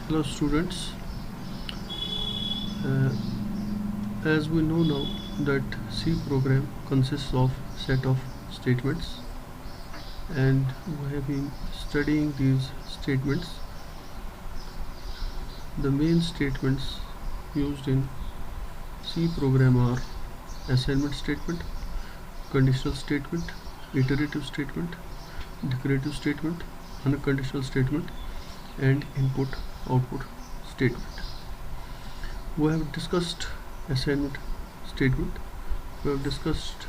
Hello students, uh, as we know now that C program consists of set of statements, and we have been studying these statements. The main statements used in C program are assignment statement, conditional statement, iterative statement, declarative statement, unconditional statement, and input output statement. We have discussed assignment statement, we have discussed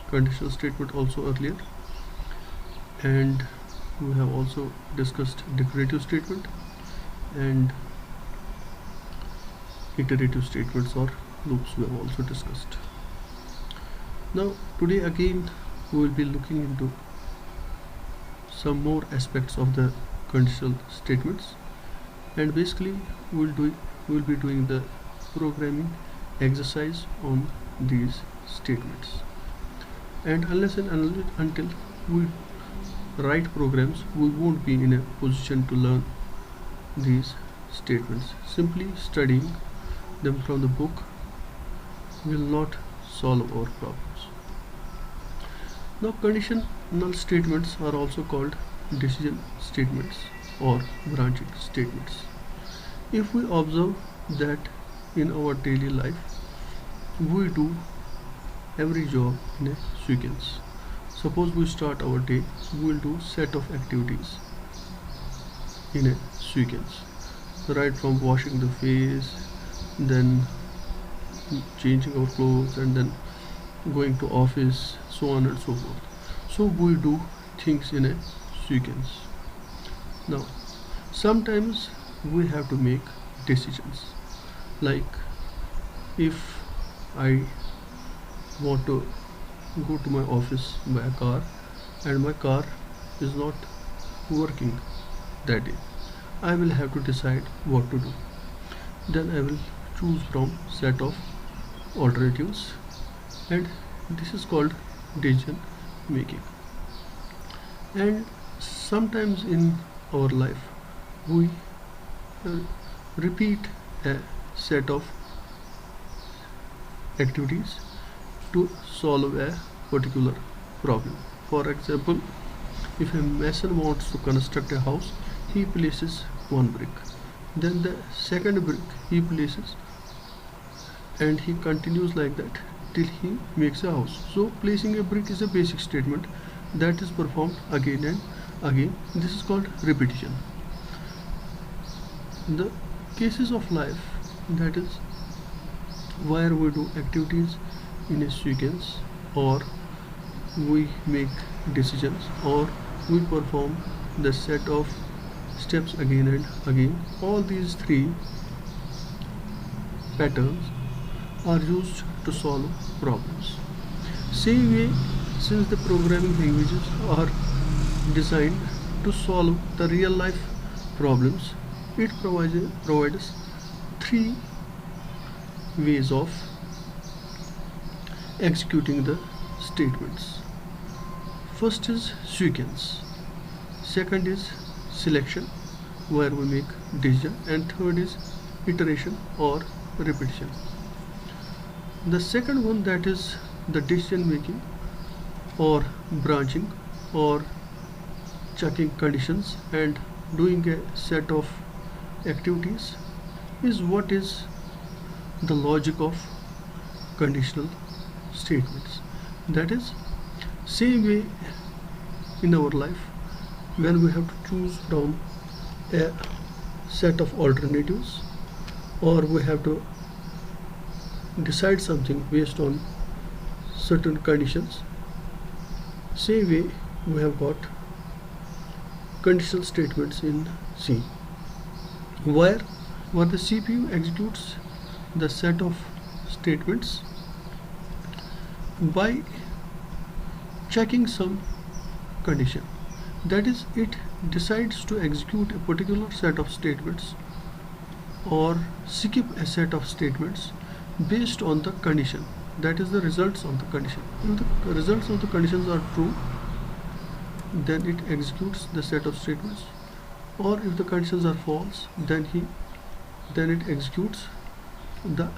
conditional statement also earlier, and we have also discussed declarative statement and iterative statements or loops we have also discussed. Now today again we will be looking into some more aspects of the conditional statements, and basically we will be doing the programming exercise on these statements. And unless and until we write programs, we won't be in a position to learn these statements. Simply studying them from the book will not solve our problems. Now conditional statements are also called decision statements or branching statements. If we observe that in our daily life we do every job in a sequence. Suppose we start our day, we will do set of activities in a sequence, right from washing the face, then changing our clothes, and then going to office, so on and so forth. So we do things in a sequence. Now sometimes we have to make decisions, like if I want to go to my office by a car and my car is not working that day, I will have to decide what to do. Then I will choose from set of alternatives, and this is called decision making. And sometimes in our life we uh, repeat a set of activities to solve a particular problem. For example, if a mason wants to construct a house, he places one brick, then the second brick he places, and he continues like that till he makes a house. So placing a brick is a basic statement that is performed again and again. This is called repetition. The cases of life, that is where we do activities in a sequence, or we make decisions, or we perform the set of steps again and again, all these three patterns are used to solve problems. Same way, since the programming languages are designed to solve the real life problems, it provides three ways of executing the statements. First is sequence, second is selection where we make decision, and third is iteration or repetition. The second one, that is the decision making or branching or checking conditions and doing a set of activities, is what is the logic of conditional statements. That is, same way in our life, when we have to choose from a set of alternatives, or we have to decide something based on certain conditions, same way we have got conditional statements in C, where the CPU executes the set of statements by checking some condition. That is, it decides to execute a particular set of statements or skip a set of statements based on the condition, that is the results of the condition. If the results of the conditions are true, then it executes the set of statements. or if the conditions are false, then it executes the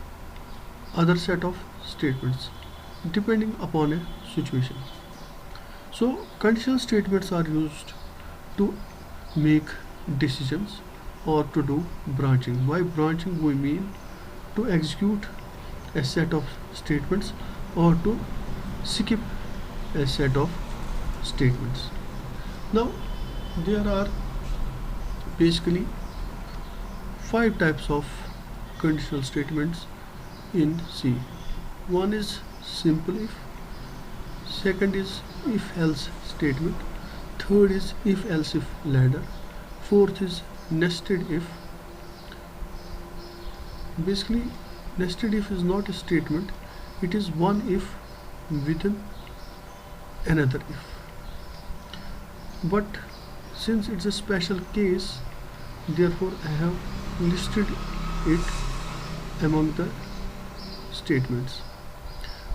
other set of statements depending upon a situation. So conditional statements are used to make decisions or to do branching. By branching we mean to execute a set of statements or to skip a set of statements. Now there are basically 5 types of conditional statements in C. One is simple if, second is if else statement, third is if else if ladder, fourth is nested if. Basically nested if is not a statement, it is one if within another if. But since it's a special case, therefore I have listed it among the statements.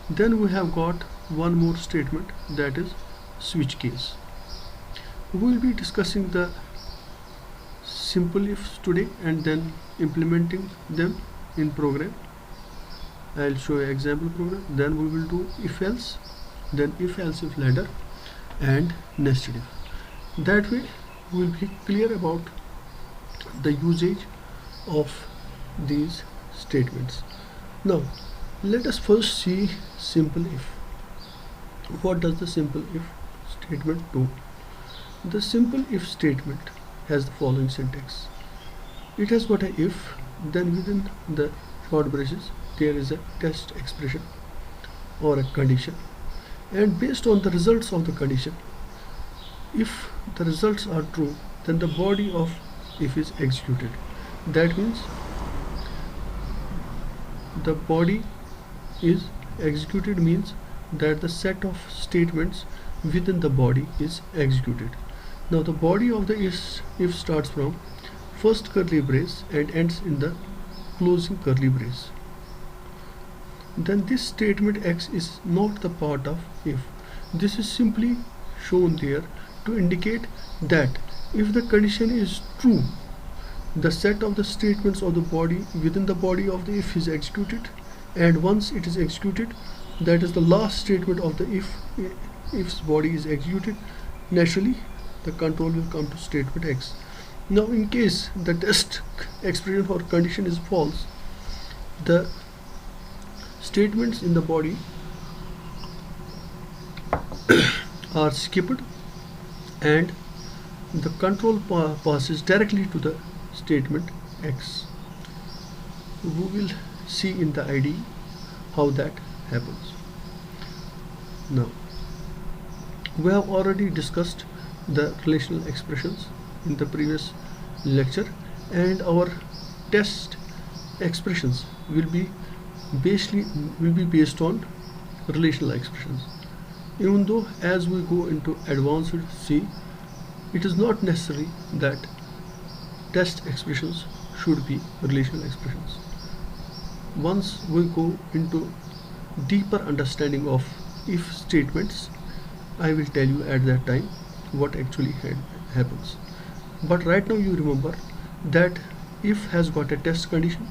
Then we have got one more statement, that is switch case. We will be discussing the simple ifs today and then implementing them in program. I'll show an example program, then we will do if else, then if else if ladder and nested if. That way we will be clear about the usage of these statements. Now let us first see simple if. What does the simple if statement do? The simple if statement has the following syntax. It has got a if, then within the short braces there is a test expression or a condition, and based on the results of the condition, if the results are true, then the body of if is executed. That means the body is executed means that the set of statements within the body is executed. Now the body of the if starts from first curly brace and ends in the closing curly brace. Then this statement X is not the part of if. This is simply shown there to indicate that if the condition is true, the set of the statements of the body within the body of the if is executed, and once it is executed, that is the last statement of the if's body is executed, naturally the control will come to statement X. Now in case the test expression for condition is false, the statements in the body are skipped and the control passes directly to the statement X. We will see in the IDE how that happens. Now we have already discussed the relational expressions in the previous lecture, and our test expressions will be based on relational expressions. Even though as we go into advanced C, it is not necessary that test expressions should be relational expressions. Once we go into deeper understanding of if statements, I will tell you at that time what actually happens. But right now you remember that if has got a test condition,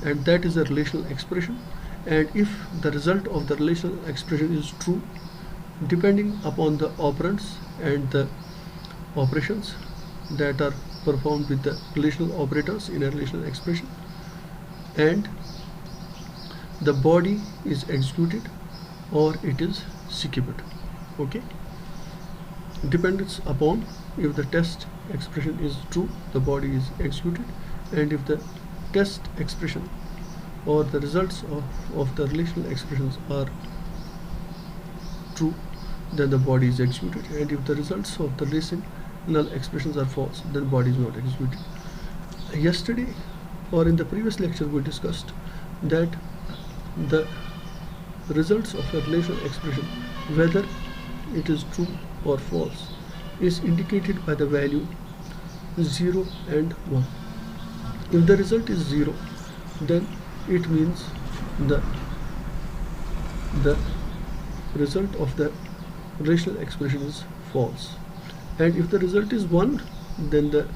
and that is a relational expression, and if the result of the relational expression is true, depending upon the operands and the operations that are performed with the relational operators in a relational expression, and the body is executed or it is skipped. Okay, depends upon if the test expression is true, the body is executed, and if the test expression or the results of the relational expressions are true, then the body is executed, and if the results of the relational expressions are false, then body is not executed. Yesterday or in the previous lecture we discussed that the results of a relational expression, whether it is true or false, is indicated by the value 0 and 1. If the result is 0, then it means the result of the relational expression is false, and if the result is 1, then the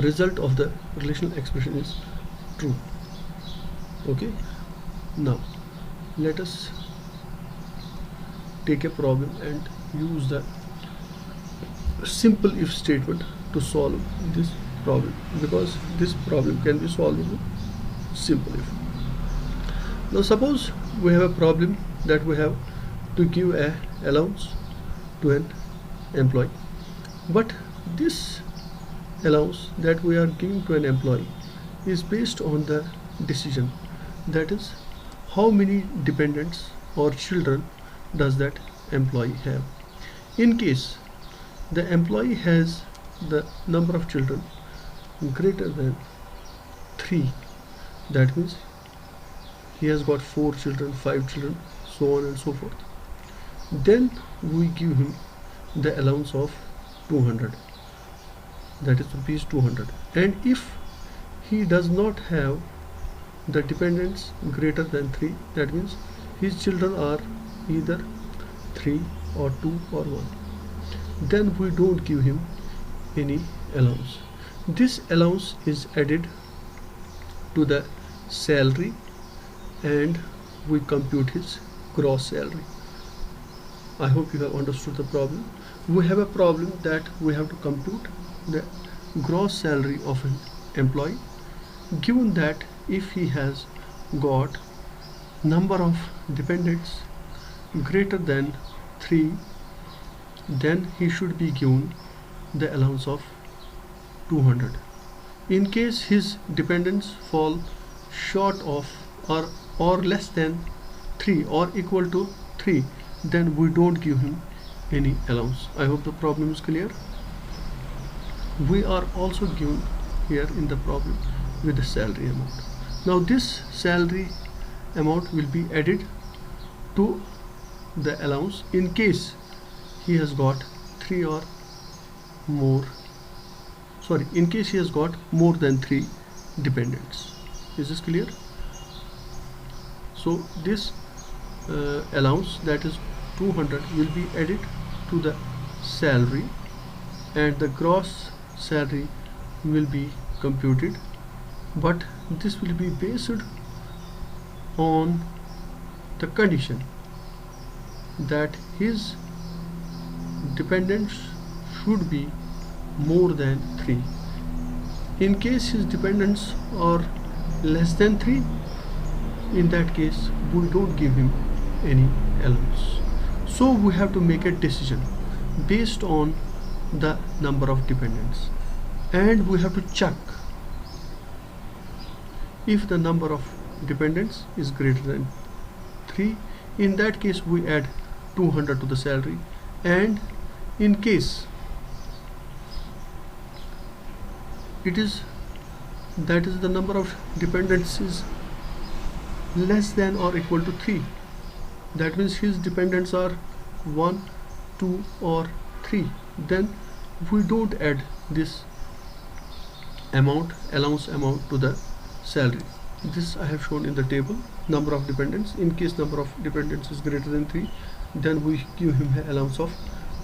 result of the relational expression is true. Okay, now let us take a problem and use the simple if statement to solve this problem, because this problem can be solved with simple if. Now suppose we have a problem that we have to give a allowance to an employee, but this allowance that we are giving to an employee is based on the decision, that is how many dependents or children does that employee have. In case the employee has the number of children greater than 3, that means he has got 4 children, 5 children, so on and so forth, then we give him the allowance of 200, that is rupees 200. And if he does not have the dependents greater than 3, that means his children are either 3 or 2 or 1, then we don't give him any allowance. This allowance is added to the salary and we compute his gross salary. I hope you have understood the problem. We have a problem that we have to compute the gross salary of an employee, given that if he has got number of dependents greater than 3, then he should be given the allowance of 200. In case his dependents fall short of or less than 3 or equal to 3, then we don't give him any allowance. I hope the problem is clear. We are also given here in the problem with the salary amount. Now this salary amount will be added to the allowance in case he has got 3 or more, in case he has got more than 3 dependents. Is this clear? So this allowance, that is 200, will be added to the salary and the gross salary will be computed, but this will be based on the condition that his dependents should be more than 3. In case his dependents are less than 3, in that case we don't give him any allowance. So we have to make a decision based on the number of dependents, and we have to check if the number of dependents is greater than 3. In that case we add 200 to the salary, and in case it is, that is the number of dependents is less than or equal to 3, that means his dependents are 1, 2 or 3, then we don't add this amount, allowance amount, to the salary. This I have shown in the table, number of dependents. In case number of dependents is greater than 3, then we give him an allowance of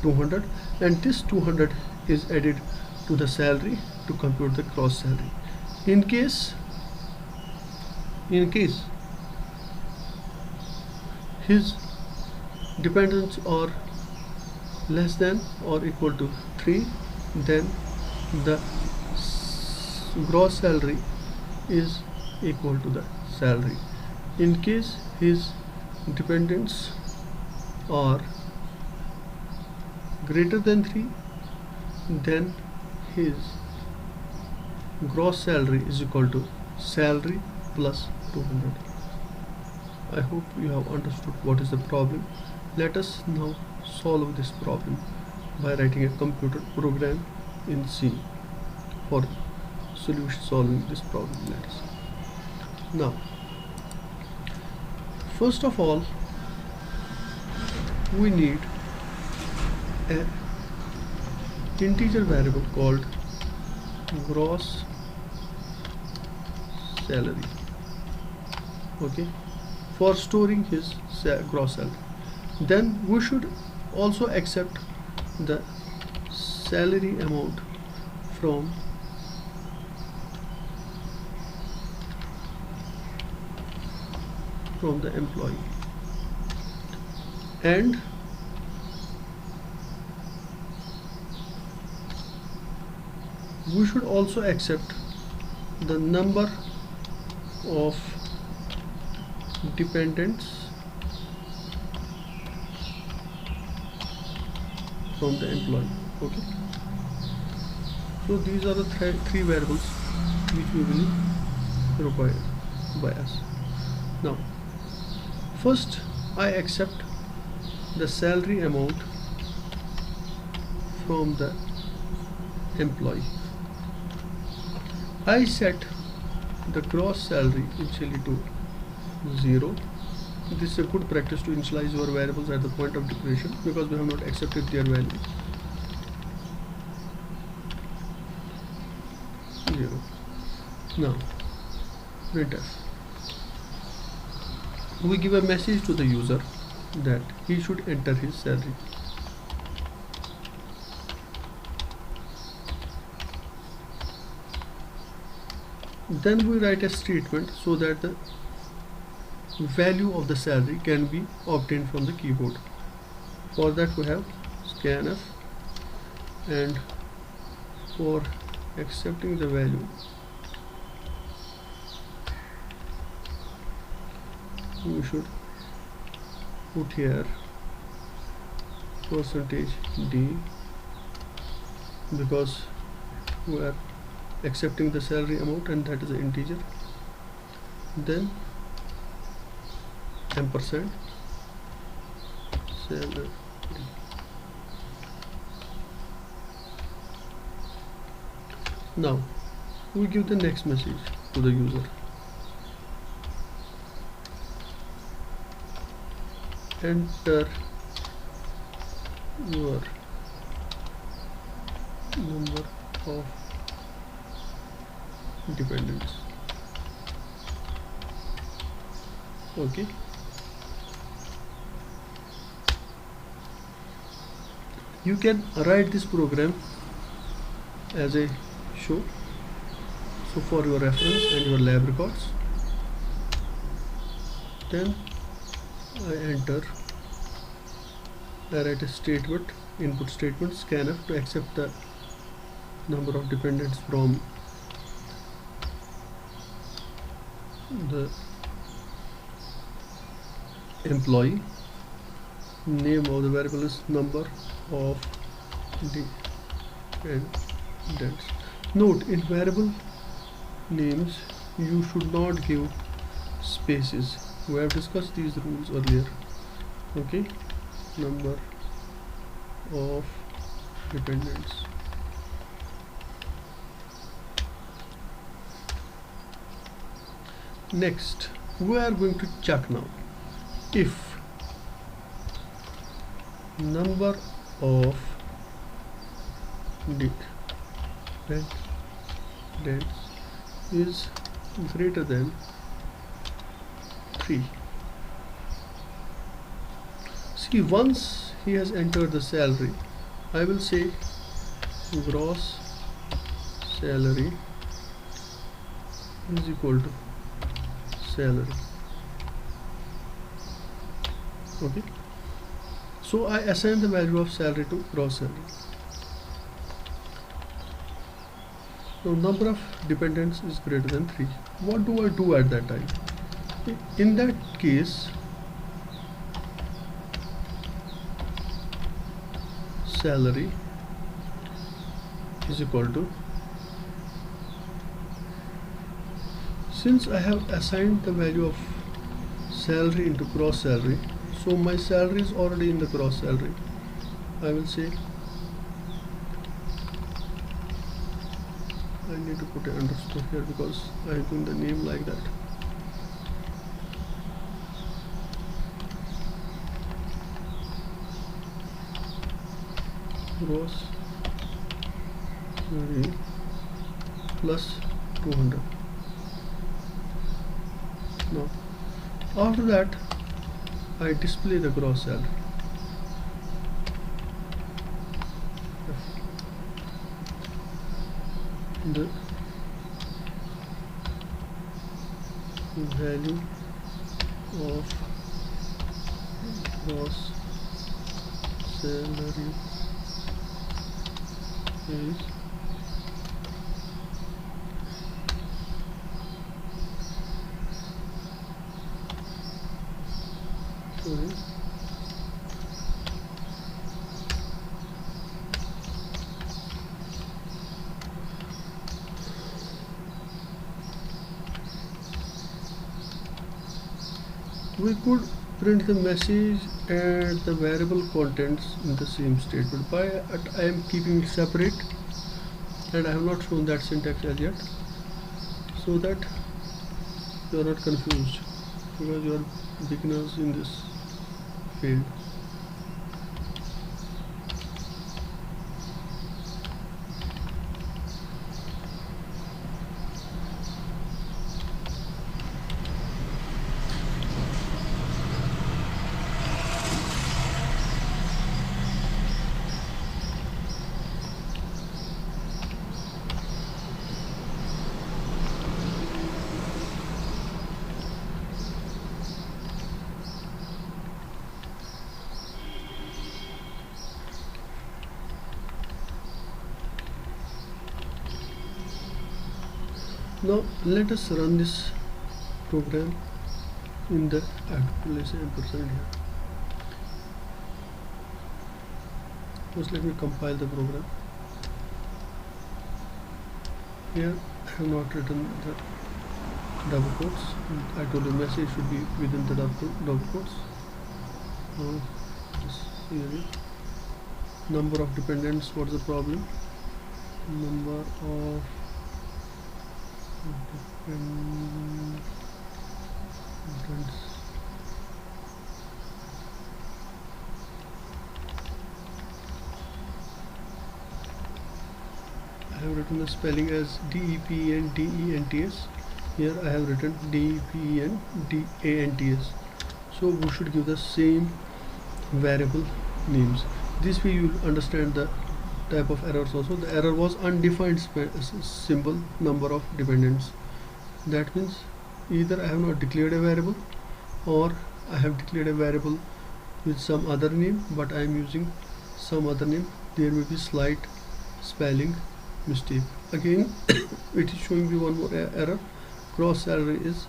200, and this 200 is added to the salary to compute the gross salary. In case his dependents are less than or equal to 3, then the gross salary is equal to the salary. In case his dependents are greater than 3, then his gross salary is equal to salary plus 200. I hope you have understood what is the problem. Let us now solve this problem by writing a computer program in C for solving this problem. Let us now, first of all, we need an integer variable called gross salary, okay, for storing his gross salary. Then we should also accept the salary amount from from the employee, and we should also accept the number of dependents from the employee. Okay, so these are the three variables which we will require by us. Now first I accept the salary amount from the employee. I set the gross salary initially to 0. This is a good practice to initialize your variables at the point of declaration because we have not accepted their value. 0. Now printf. We give a message to the user that he should enter his salary. Then we write a statement so that the value of the salary can be obtained from the keyboard. For that we have scanf, and for accepting the value we should put here %d, because we are accepting the salary amount and that is an integer. Then ampersand salary. Now we give the next message to the user. Enter your number of dependents. Okay, you can write this program as a show, so for your reference and your lab records. Then I write a statement, input statement scanf, to accept the number of dependents from the employee. Name of the variable is number of dependents. Note, in variable names you should not give spaces. We have discussed these rules earlier. Okay, number of dependents. Next we are going to check now if number of dependents is greater than 3. See, once he has entered the salary, I will say gross salary is equal to salary. Okay, so I assign the value of salary to gross salary. Now number of dependents is greater than 3. What do I do at that time? In that case, salary is equal to, since I have assigned the value of salary into gross salary, so my salary is already in the gross salary. I will say, I need to put an underscore here because I am doing the name like that. Gross salary plus 200. Now after that I display the gross salary. The value of gross salary is sorry, we could print the message and the variable contents in the same statement, but I am keeping it separate and I have not shown that syntax as yet, so that you are not confused, because you are beginners in this field. Now let us run this program in the let's say ampersand here. First let me compile the program. Here I have not written the double quotes. I told you message should be within the double quotes. Here, number of dependents, what's the problem? Number of dependents. I have written the spelling as DEPENDENTS. Here I have written DEPENDANTS. So we should give the same variable names. This way you will understand the type of errors also. The error was undefined symbol number of dependents. That means either I have not declared a variable, or I have declared a variable with some other name, but I am using some other name. There may be slight spelling mistake. Again it is showing me one more error. Gross salary is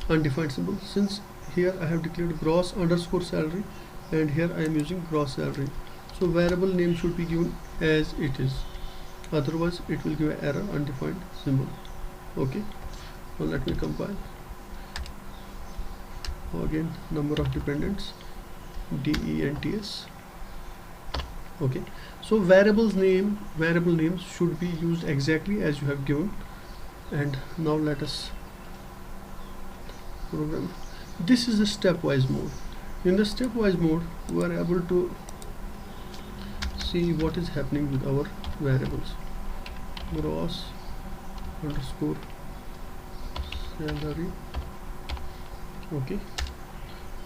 undefined symbol, since here I have declared gross underscore salary and here I am using gross salary. So variable name should be given as it is, otherwise it will give an error, undefined symbol. Okay, now let me compile. Again, number of dependents, DENTS. Okay, so variable names should be used exactly as you have given. And now let us program. This is a stepwise mode. In the stepwise mode we are able to see what is happening with our variables. Gross underscore salary. Okay,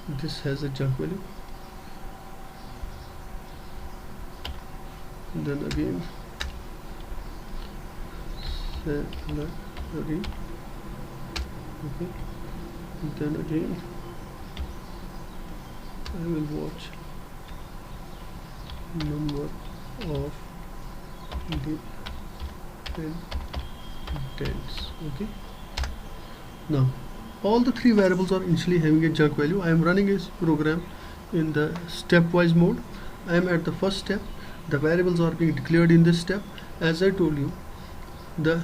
this has a junk value. Then again salary. Okay, then again I will watch number of dependents. Okay, now all the three variables are initially having a junk value. I am running this program in the stepwise mode. I am at the first step. The variables are being declared in this step. As I told you, the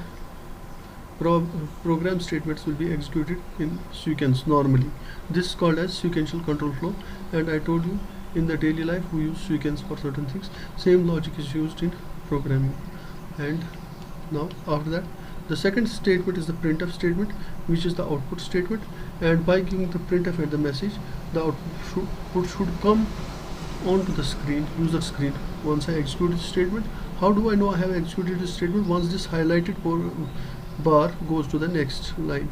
program statements will be executed in sequence normally. This is called as sequential control flow, and I told you in the daily life we use sequence for certain things. Same logic is used in programming. And now after that, the second statement is the printf statement, which is the output statement, and by giving the printf at the message, the output should come onto the screen, user screen, once I execute this statement. How do I know I have executed this statement? Once this highlighted bar goes to the next line.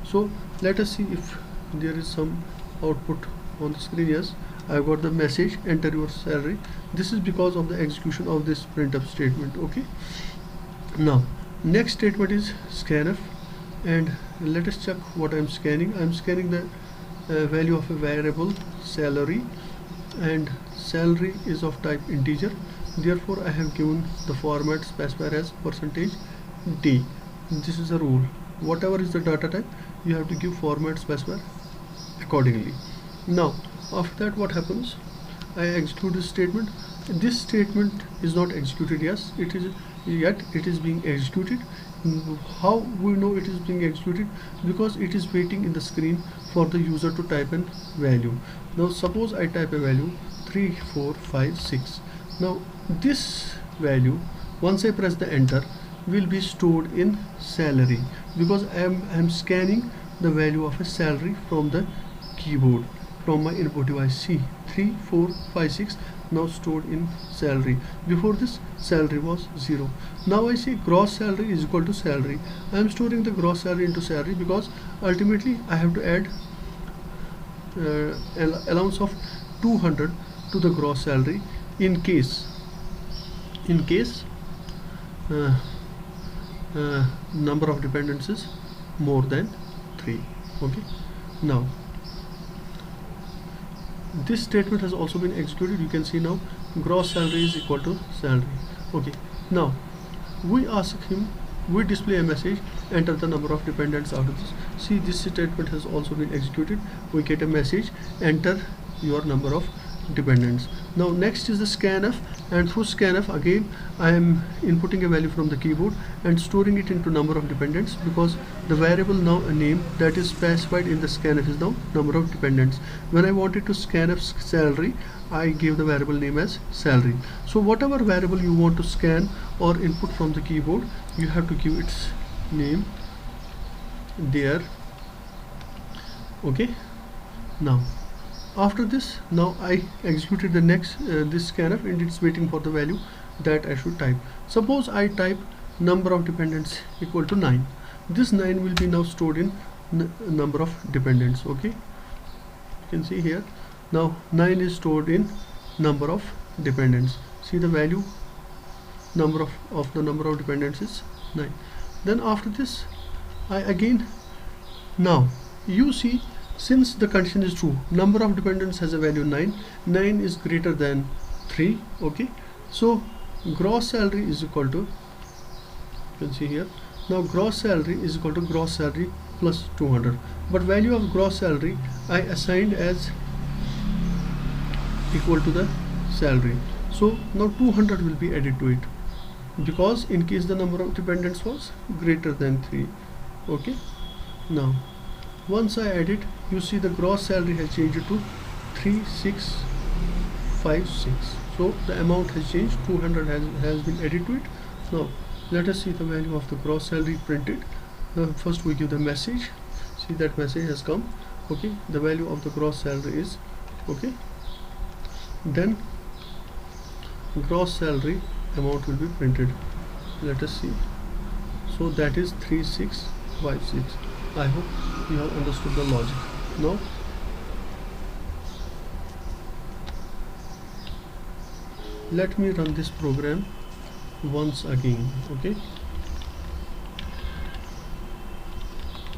So let us see if there is some output on the screen. Yes, I got the message, enter your salary. This is because of the execution of this printf statement. Okay, now next statement is scanf, and let us check what I am scanning. I am scanning the value of a variable salary, and salary is of type integer. Therefore I have given the format specifier as %d. This is a rule. Whatever is the data type, you have to give format specifier accordingly. Now after that, what happens? I execute this statement. This statement is not executed. Yes, it is, yet it is being executed. How we know it is being executed? Because it is waiting in the screen for the user to type in value. Now suppose I type a value 3456. Now this value, once I press the enter, will be stored in salary, because I am scanning the value of a salary from the keyboard, from my input device. See, 3456 now stored in salary. Before this, salary was 0. Now I say gross salary is equal to salary. I am storing the gross salary into salary because ultimately I have to add allowance of 200 to the gross salary in case number of dependents is more than 3. Okay, now this statement has also been executed. You can see now gross salary is equal to salary. Okay, now we ask him, we display a message, enter the number of dependents out of this. See, this statement has also been executed. We get a message, enter your number of dependents. Now next is the scanf, and through scanf again I am inputting a value from the keyboard and storing it into number of dependents, because the variable now a name that is specified in the scanf is now number of dependents. When I wanted to scanf salary, I give the variable name as salary. So whatever variable you want to scan or input from the keyboard, you have to give its name there. Okay, now after this, now I executed the next this scanf, and it's waiting for the value that I should type. Suppose I type number of dependents equal to 9. This 9 will be now stored in number of dependents. Okay, you can see here now 9 is stored in number of dependents. See, the value number of the number of dependents is 9. Then after this, I again, now you see, since the condition is true, number of dependents has a value 9, 9 is greater than 3. Okay, so gross salary is equal to, you can see here, now gross salary is equal to gross salary plus 200, but value of gross salary I assigned as equal to the salary. So now 200 will be added to it, because in case the number of dependents was greater than 3. Okay, now once I add it, you see the gross salary has changed to 3656. So the amount has changed, 200 has been added to it. Now let us see the value of the gross salary printed. First we give the message. See, that message has come. Okay, the value of the gross salary is, okay, then gross salary amount will be printed. Let us see. So that is 3656. I hope you have understood the logic. Now let me run this program once again. Okay,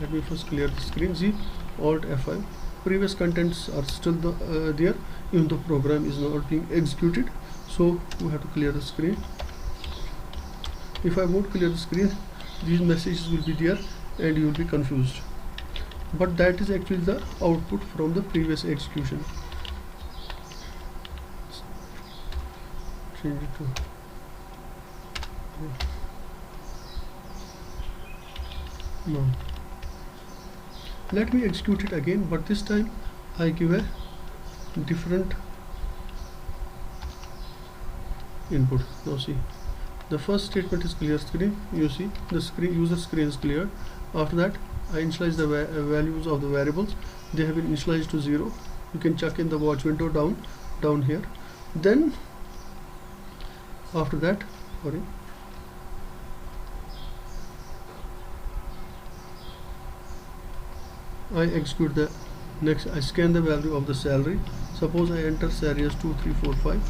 let me first clear the screen. See, Alt F5, previous contents are still there, even though program is not being executed. So we have to clear the screen. If I won't clear the screen, these messages will be there and you will be confused, but that is actually the output from the previous execution. Change it to, no, let me execute it again, but this time I give a different input. Now see, the first statement is clear screen. You see the screen, user screen is cleared. After that, I initialize the values of the variables. They have been initialized to 0. You can check in the watch window down here. Then after that, sorry, I execute the next. I scan the value of the salary. Suppose I enter salary as 2345.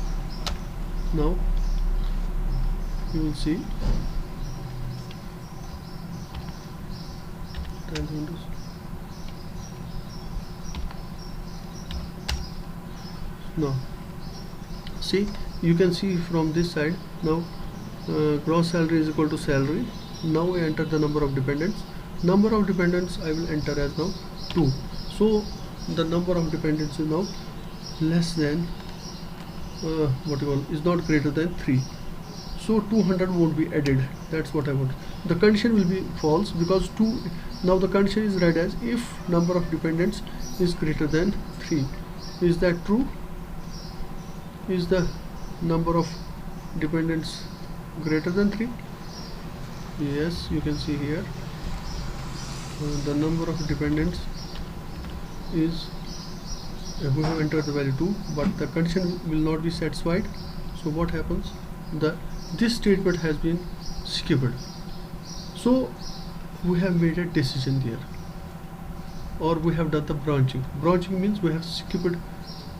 Now you will see Now see, you can see from this side now, gross salary is equal to salary. Now I enter the number of dependents. Number of dependents I will enter as now 2. So the number of dependents is now less than is not greater than 3. So 200 won't be added. That's what I want. The condition will be false because 2. Now the condition is read as if number of dependents is greater than 3. Is that true? Is the number of dependents greater than 3? Yes, you can see here the number of dependents is we have entered the value 2, but the condition will not be satisfied. So what happens? This statement has been skipped. So we have made a decision there, or we have done the branching. Branching means we have skipped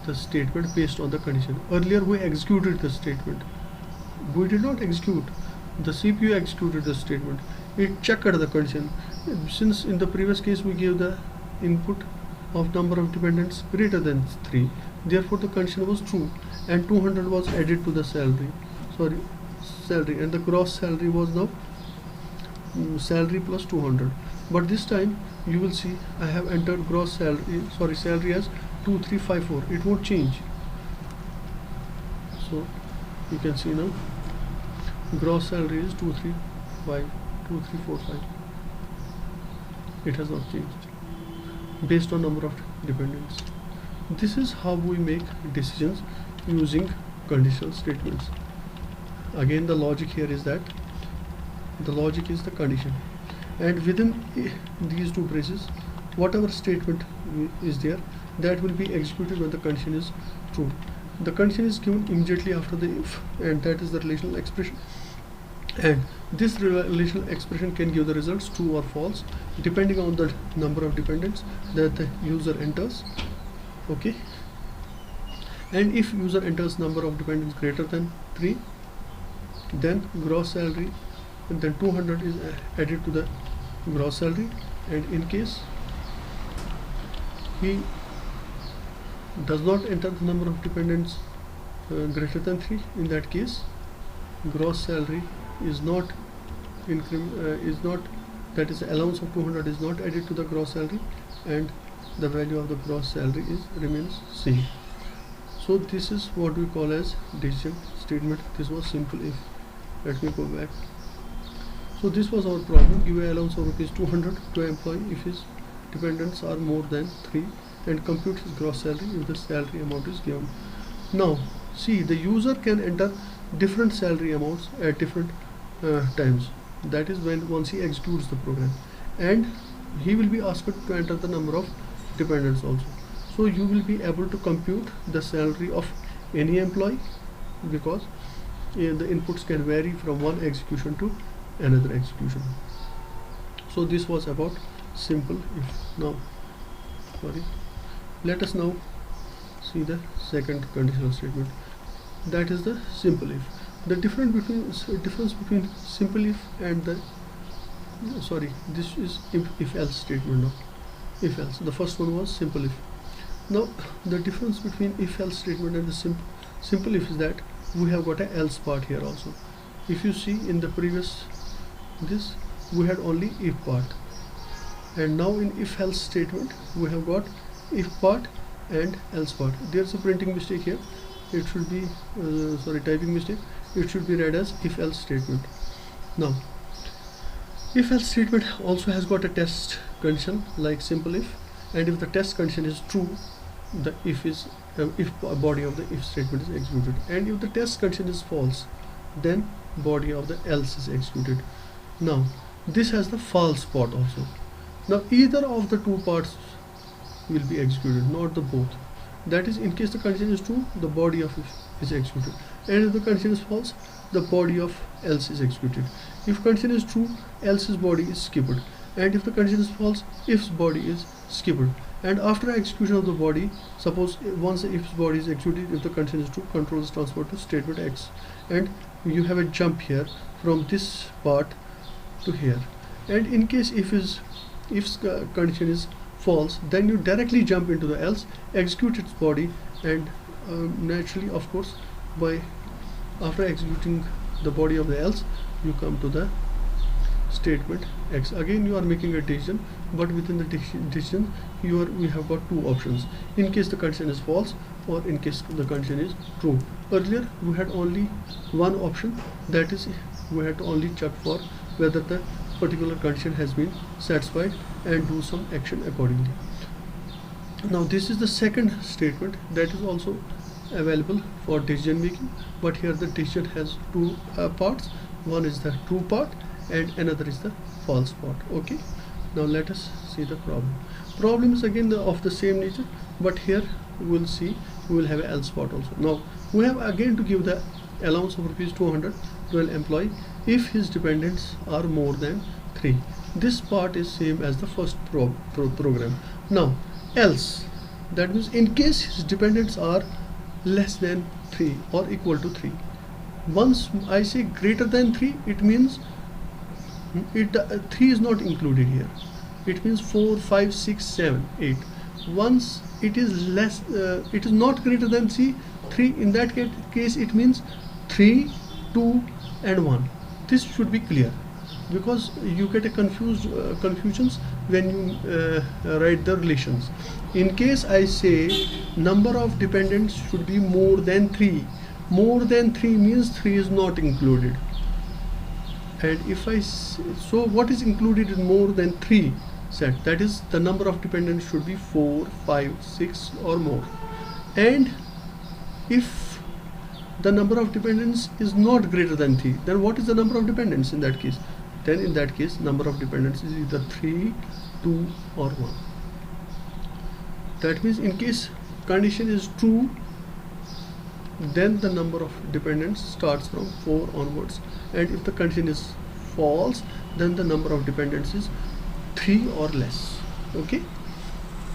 the statement based on the condition. Earlier we executed the statement. We did not execute. The CPU executed the statement. It checked the condition. Since in the previous case we gave the input of number of dependents greater than 3, therefore the condition was true, and 200 was added to the salary, and the gross salary was now salary plus 200. But this time you will see I have entered gross salary as 2354. It won't change. So you can see now gross salary is 2345. It has not changed based on number of dependents. This is how we make decisions using conditional statements. Again, the logic here is that the logic is the condition, and within these two braces whatever statement is there, that will be executed when the condition is true. The condition is given immediately after the if, and that is the relational expression, and this relational expression can give the results true or false depending on the number of dependents that the user enters. Okay, and if user enters number of dependents greater than 3, then gross salary, and then 200 is added to the gross salary, and in case he does not enter the number of dependents greater than 3, in that case gross salary is not that is, the allowance of 200 is not added to the gross salary, and the value of the gross salary remains same. So this is what we call as decision statement. This was simple if. Let me go back. So this was our problem. Give a allowance of rupees 200 to an employee if his dependents are more than 3, and compute his gross salary if the salary amount is given. Now see, the user can enter different salary amounts at different times. That is when once he executes the program, and he will be asked to enter the number of dependents also. So you will be able to compute the salary of any employee, because the inputs can vary from one execution to another execution. So this was about simple if. Now let us now see the second conditional statement, that is the simple if. The difference between simple if and the this is if else statement. Now if else, the first one was simple if. Now the difference between if else statement and the simple if is that we have got a else part here also. If you see in the previous this, we had only if part, and now in if else statement we have got if part and else part. There's a printing mistake here. It should be typing mistake. It should be read as if else statement. Now if else statement also has got a test condition like simple if, and if the test condition is true, the if body of the if statement is executed, and if the test condition is false, then body of the else is executed. Now this has the false part also. Now either of the two parts will be executed, not the both. That is, in case the condition is true, the body of if is executed, and if the condition is false, the body of else is executed. If condition is true, else's body is skipped, and if the condition is false, if's body is skipped. And after execution of the body, suppose once the if's body is executed, if the condition is true, control is transferred to statement X, and you have a jump here from this part to here. And in case if's condition is false, then you directly jump into the else, execute its body, and naturally, of course, by after executing the body of the else, you come to the statement X. Again you are making a decision, but within the decision we have got two options, in case the condition is false or in case the condition is true. Earlier we had only one option, that is we had to only check for whether the particular condition has been satisfied and do some action accordingly. Now this is the second statement that is also available for decision making, but here the decision has two parts. One is the true part and another is the false part. Okay, now let us see the problem is again of the same nature, but here we will see we will have an else part also. Now we have again to give the allowance of rupees 200 to an employee if his dependents are more than 3. This part is same as the first program. Now else, that means in case his dependents are less than 3 or equal to 3. Once I say greater than 3, it means 3 is not included here. It means 4, 5, 6, 7, 8. Once it is less, it is not greater than 3. In that case it means 3, 2 and 1. This should be clear, because you get a confusions when you write the relations. In case I say number of dependents should be more than 3, more than 3 means 3 is not included. And if I so what is included in more than 3 set, that is the number of dependents should be 4, 5, 6 or more. And if the number of dependents is not greater than 3, then what is the number of dependents in that case? Then in that case number of dependents is either 3, 2 or 1. That means in case condition is true, then the number of dependents starts from 4 onwards, and if the condition is false, then the number of dependents is 3 or less. Okay,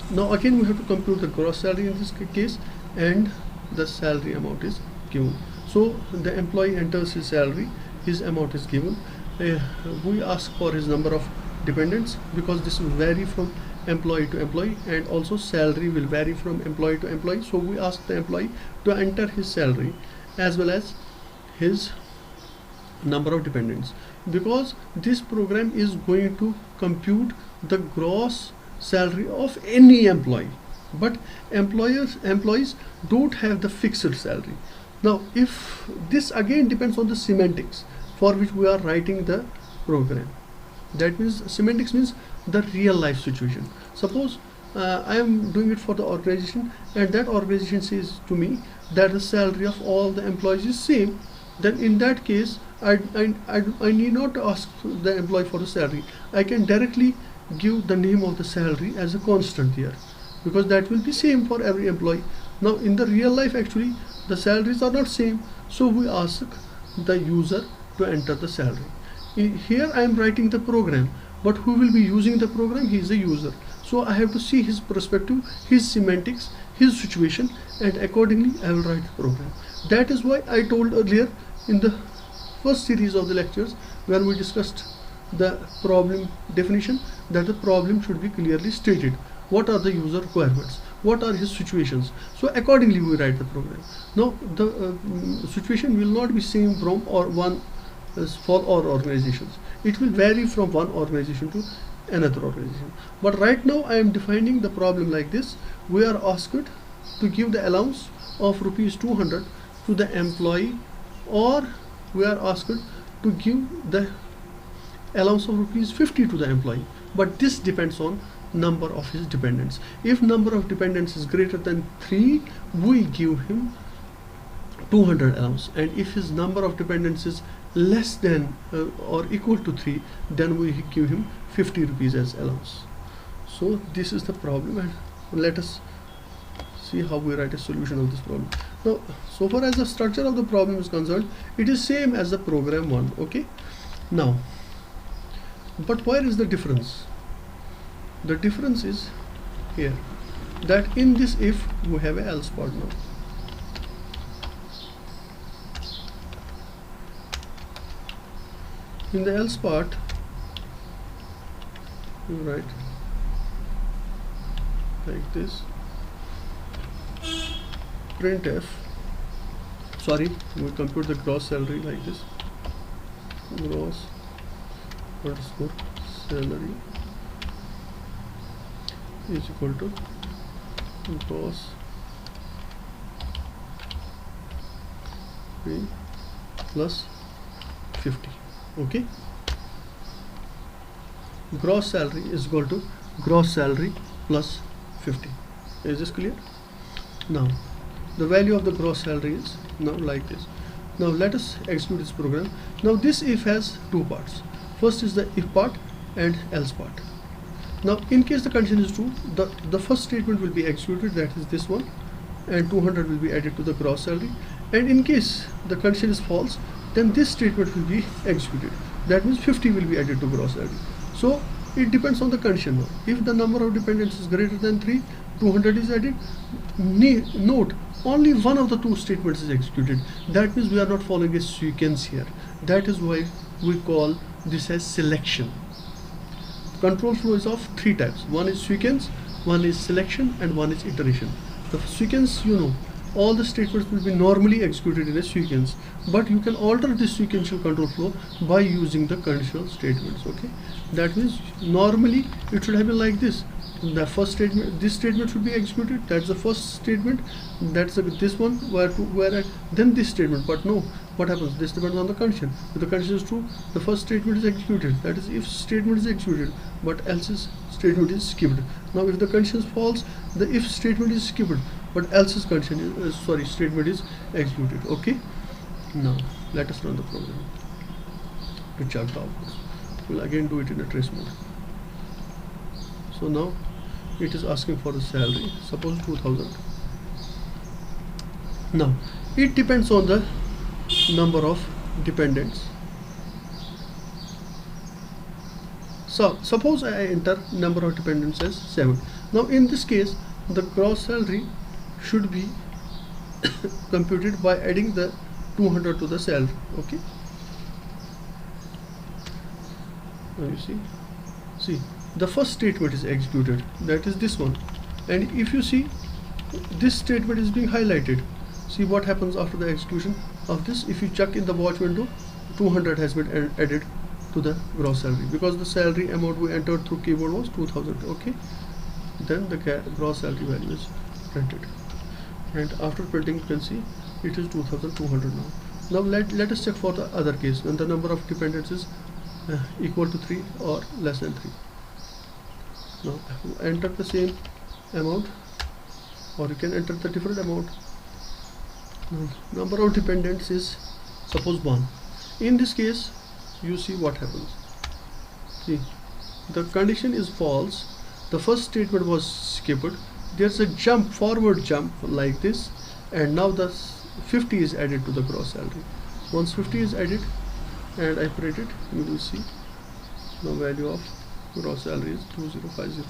now again we have to compute the gross salary in this case, and the salary amount is given. So the employee enters his salary, his amount is given. We ask for his number of dependents, because this will vary from employee to employee, and also salary will vary from employee to employee. So we ask the employee to enter his salary as well as his number of dependents, because this program is going to compute the gross salary of any employee, but employees don't have the fixed salary. Now if this again depends on the semantics for which we are writing the program. That means semantics means the real life situation. Suppose I am doing it for the organization, and that organization says to me that the salary of all the employees is same. Then in that case I need not ask the employee for the salary. I can directly give the name of the salary as a constant here, because that will be same for every employee. Now in the real life actually the salaries are not same, so we ask the user to enter the salary. Here I am writing the program, but who will be using the program? He is the user. So I have to see his perspective, his semantics, his situation, and accordingly I will write the program. That is why I told earlier in the first series of the lectures, when we discussed the problem definition, that the problem should be clearly stated. What are the user requirements? What are his situations? So accordingly we write the program. Now the situation will not be same from for all organizations. It will vary from one organization to another organization. But right now I am defining the problem like this. We are asked to give the allowance of rupees 200 to the employee, or we are asked to give the allowance of rupees 50 to the employee. But this depends on number of his dependents. If number of dependents is greater than 3, we give him 200 allowance, and if his number of dependents is less than or equal to 3, then we give him 50 rupees as allowance. So this is the problem, and let us see how we write a solution of this problem. Now so far as the structure of the problem is concerned, it is same as the program one. Okay, now but where is the difference? The difference is here, that in this if we have a else part. Now in the else part you write like this: printf, sorry, we compute the gross salary like this, gross underscore salary is equal to gross pay plus 50. Okay, gross salary is equal to gross salary plus 50. Is this clear? Now the value of the gross salary is now like this. Now let us execute this program. Now this if has two parts. First is the if part and else part. Now in case the condition is true, the first statement will be executed, that is this one, and 200 will be added to the gross salary. And in case the condition is false, then this statement will be executed, that means 50 will be added to gross salary. So it depends on the condition now. If the number of dependents is greater than 3, 200 is added. Note, only one of the two statements is executed. That means we are not following a sequence here. That is why we call this as selection. Control flow is of three types. One is sequence, one is selection, and one is iteration. The sequence, you know, all the statements will be normally executed in a sequence, but you can alter this sequential control flow by using the conditional statements. Okay, that means normally it should have been like this. The first statement, this statement should be executed, that's the first statement, that's this one, then this statement. But no, what happens? This depends on the condition. If the condition is true, the first statement is executed, that is if statement is executed, but else's statement is skipped. Now if the condition is false, the if statement is skipped, but else's condition is statement is executed. Okay, now let us run the program to check the output. We'll again do it in a trace mode. So now it is asking for the salary, suppose 2000. Now it depends on the number of dependents. So suppose I enter number of dependents as 7. Now in this case the gross salary should be computed by adding the 200 to the salary. Okay, now you see the first statement is executed, that is this one, and if you see this statement is being highlighted. See what happens after the execution of this. If you check in the watch window, 200 has been added to the gross salary, because the salary amount we entered through keyboard was 2000. Okay, then the gross salary value is printed, and after printing you can see it is 2200 now. Now let us check for the other case, when the number of dependents is equal to 3 or less than 3. Now enter the same amount, or you can enter the different amount. Now number of dependents is suppose 1. In this case you see what happens. See, the condition is false, the first statement was skipped, there's a forward jump like this, and now the 50 is added to the gross salary. Once 50 is added and I print it, you will see the value of gross salary is 2050.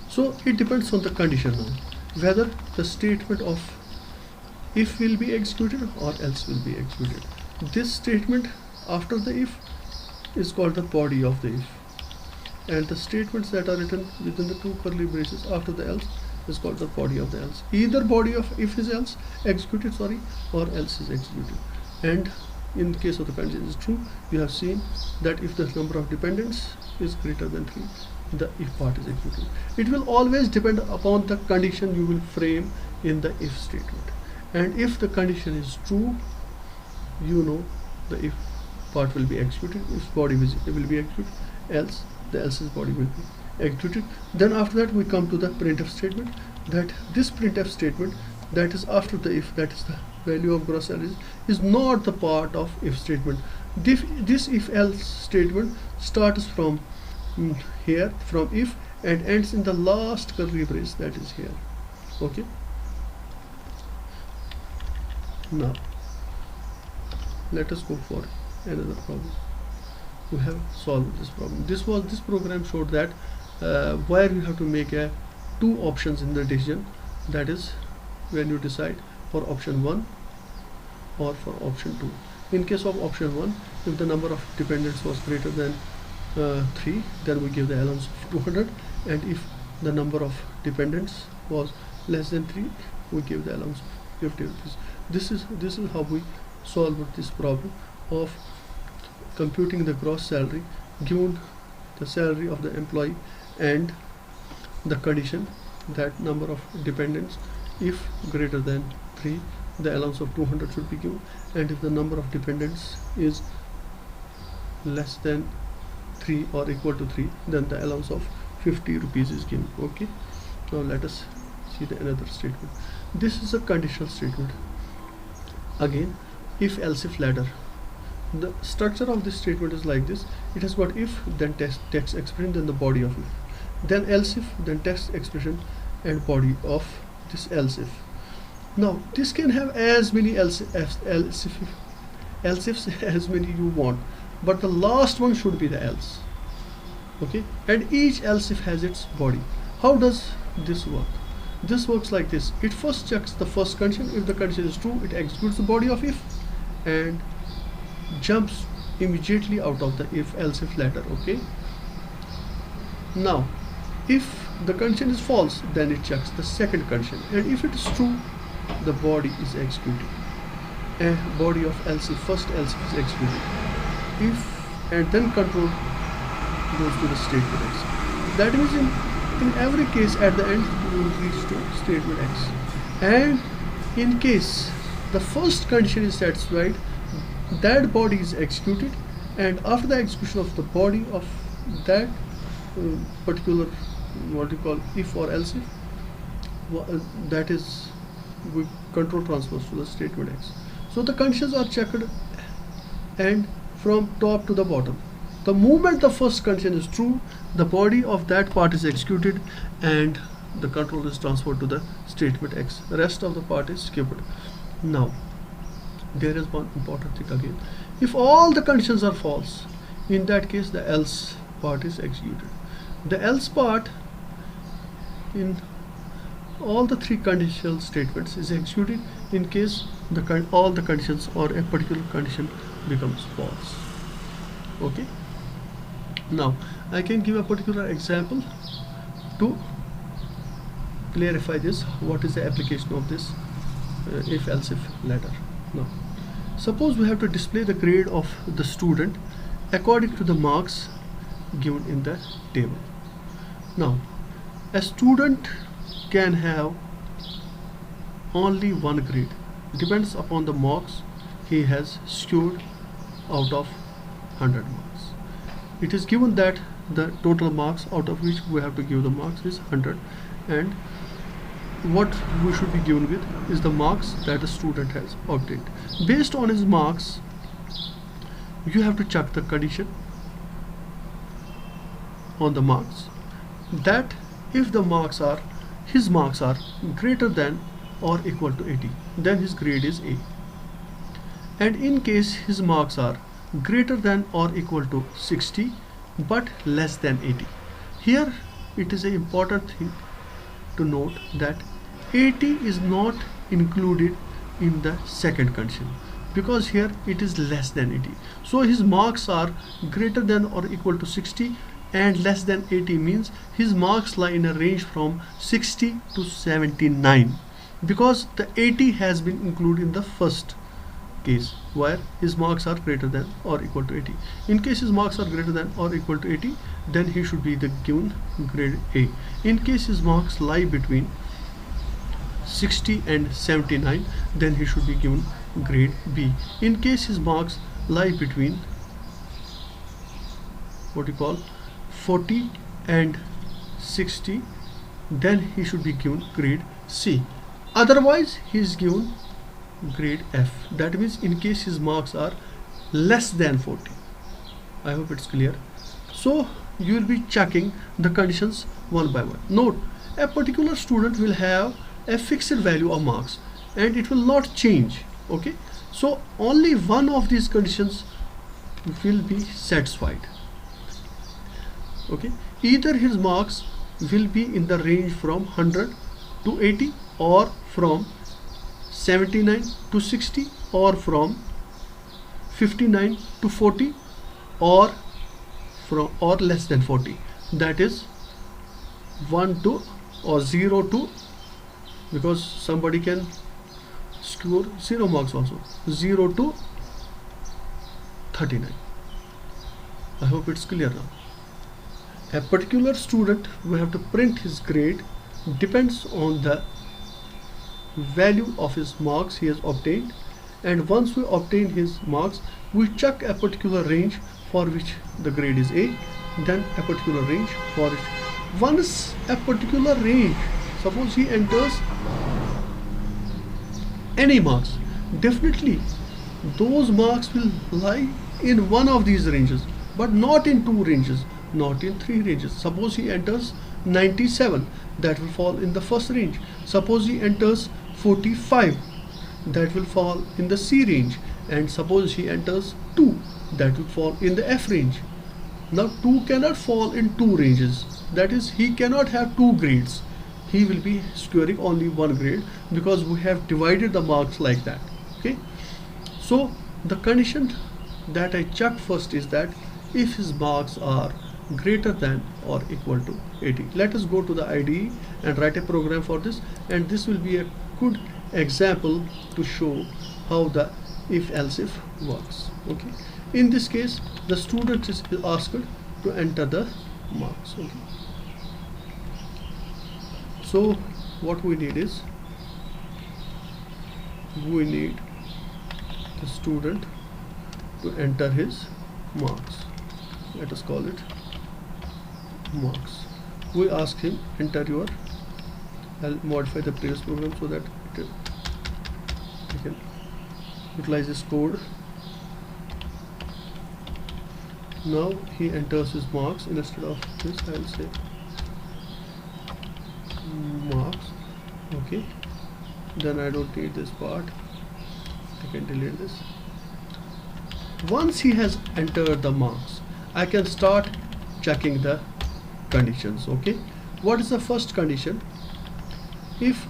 So it depends on the condition now, whether the statement of if will be executed or else will be executed. This statement after the if is called the body of the if, and the statements that are written within the two curly braces after the else is called the body of the else. Either body of if is else executed, or else is executed. And in the case of the condition is true, you have seen that if the number of dependents is greater than 3, the if part is executed. It will always depend upon the condition you will frame in the if statement, and if the condition is true, you know the if part will be executed, if body will be executed, else the else's body will be executed. Then after that we come to the printf statement, that this printf statement that is after the if, that is the value of gross salary, is not the part of if statement. This if else statement starts from here, from if, and ends in the last curly brace, that is here. Okay, now let us go for another problem. We have solved this problem. This program showed that where you have to make two options in the decision, that is when you decide for option 1 or for option 2. In case of option 1, if the number of dependents was greater than 3, then we give the allowance of 200, and if the number of dependents was less than 3, we give the allowance 50 rupees. This is how we solve this problem of computing the gross salary given the salary of the employee and the condition that number of dependents, if greater than 3, the allowance of 200 should be given, and if the number of dependents is less than 3 or equal to 3, then the allowance of 50 rupees is given. Okay, now let us see the another statement. This is a conditional statement. Again, if else if ladder. The structure of this statement is like this. It has got if, then text expression, then the body of if, then else if, then text expression and body of this else if. Now this can have as many else ifs as many you want, but the last one should be the else. Okay, and each else if has its body. How does this work? This works like this. It first checks the first condition. If the condition is true, it executes the body of if and jumps immediately out of the if else if ladder. Okay, now if the condition is false, then it checks the second condition, and if it is true, the body is executed, and body of else if, first else if is executed. If and then control goes to the statement X. That means in every case at the end you will reach to statement X, and in case the first condition is satisfied, that body is executed, and after the execution of the body of that particular what you call if or else if, that is we control transfers to the statement X. So the conditions are checked and from top to the bottom. The moment the first condition is true, the body of that part is executed and the control is transferred to the statement X. The rest of the part is skipped. Now there is one important thing again. If all the conditions are false, in that case the else part is executed. The else part in all the three conditional statements is executed in case all the conditions or a particular condition becomes false. Okay, now I can give a particular example to clarify this. What is the application of this if else if ladder? Now suppose we have to display the grade of the student according to the marks given in the table. Now a student can have only one grade. It depends upon the marks he has scored out of 100 marks. It is given that the total marks out of which we have to give the marks is 100, and what we should be given with is the marks that the student has obtained. Based on his marks, you have to check the condition on the marks, that if the marks are his marks are greater than or equal to 80, then his grade is A, and in case his marks are greater than or equal to 60 but less than 80, here it is an important thing to note that 80 is not included in the second condition, because here it is less than 80. So his marks are greater than or equal to 60 and less than 80 means his marks lie in a range from 60 to 79, because the 80 has been included in the first case where his marks are greater than or equal to 80. In case his marks are greater than or equal to 80, then he should be given grade A. In case his marks lie between 60 and 79, then he should be given grade B. In case his marks lie between 40 and 60, then he should be given grade C. Otherwise he is given grade F. That means in case his marks are less than 40. I hope it's clear. So you will be checking the conditions one by one. Note, a particular student will have a fixed value of marks and it will not change. Okay, so only one of these conditions will be satisfied. Okay, either his marks will be in the range from 100 to 80, or from 79 to 60, or from 59 to 40, or less than 40. That is 1 to or 0 to, because somebody can for 0 marks also, 0 to 39. I hope it's clear now. A particular student, we have to print his grade, depends on the value of his marks he has obtained, and once we obtain his marks, we check a particular range for which the grade is A, then a particular range for which. Once a particular range, suppose he enters any marks, definitely those marks will lie in one of these ranges, but not in two ranges, not in three ranges. Suppose he enters 97, that will fall in the first range. Suppose he enters 45, that will fall in the C range. And suppose he enters 2, that will fall in the F range. Now 2 cannot fall in two ranges, that is, he cannot have two grades. He will be scoring only one grade because we have divided the marks like that. Okay, so the condition that I check first is that if his marks are greater than or equal to 80. Let us go to the IDE and write a program for this, and this will be a good example to show how the if-else-if works. Okay, in this case the student is asked to enter the marks. Okay, so what we need is, we need the student to enter his marks. Let us call it marks. We ask him enter your, I'll modify the previous program so that we can utilize this code. Now he enters his marks. Instead of this, I'll say marks. Okay, then I don't need this part, I can delete this. Once he has entered the marks, I can start checking the conditions. Okay, what is the first condition? If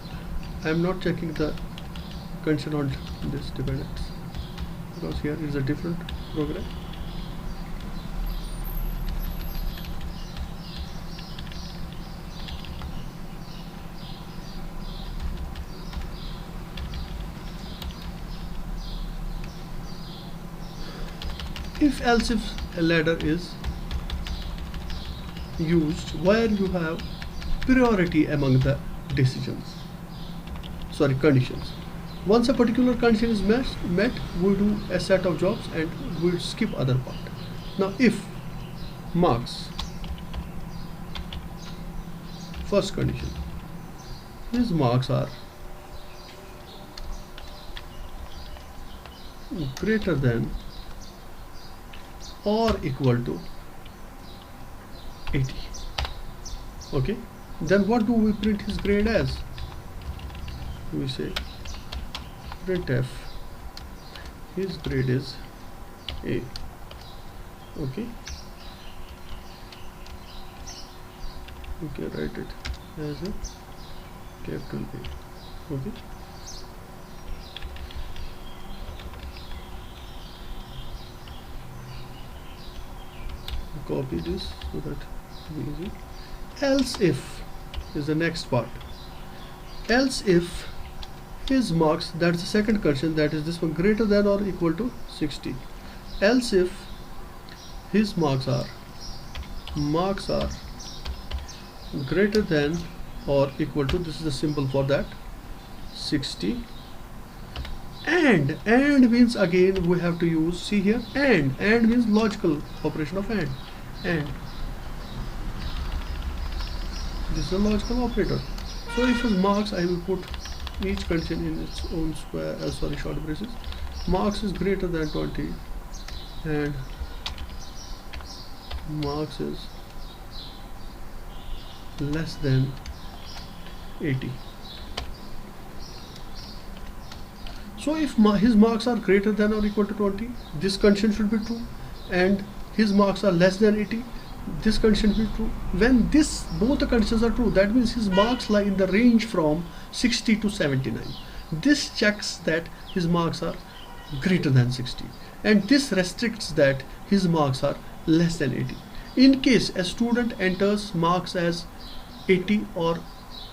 I am not checking the condition on this dependence, because here is a different program. If else if a ladder is used where you have priority among the conditions. Once a particular condition is met, we do a set of jobs and we'll skip other part. Now if marks, first condition, his marks are greater than or equal to 80. Okay, then what do we print his grade as? We say printf his grade is A. Okay, we can write it as a capital A. Okay, copy this so that it will be easy. Else if is the next part. Else if his marks, that's the second condition, that is this one, greater than or equal to 60. Else if his marks are greater than or equal to, this is the symbol for that, 60. And means, again we have to use, see here, and means logical operation of and this is a logical operator. So if his marks, I will put each condition in its own square, short braces. Marks is greater than 20 and marks is less than 80. So if his marks are greater than or equal to 20, this condition should be true, and his marks are less than 80, this condition should be true. When both the conditions are true, that means his marks lie in the range from 60 to 79. This checks that his marks are greater than 60, and this restricts that his marks are less than 80. In case a student enters marks as 80 or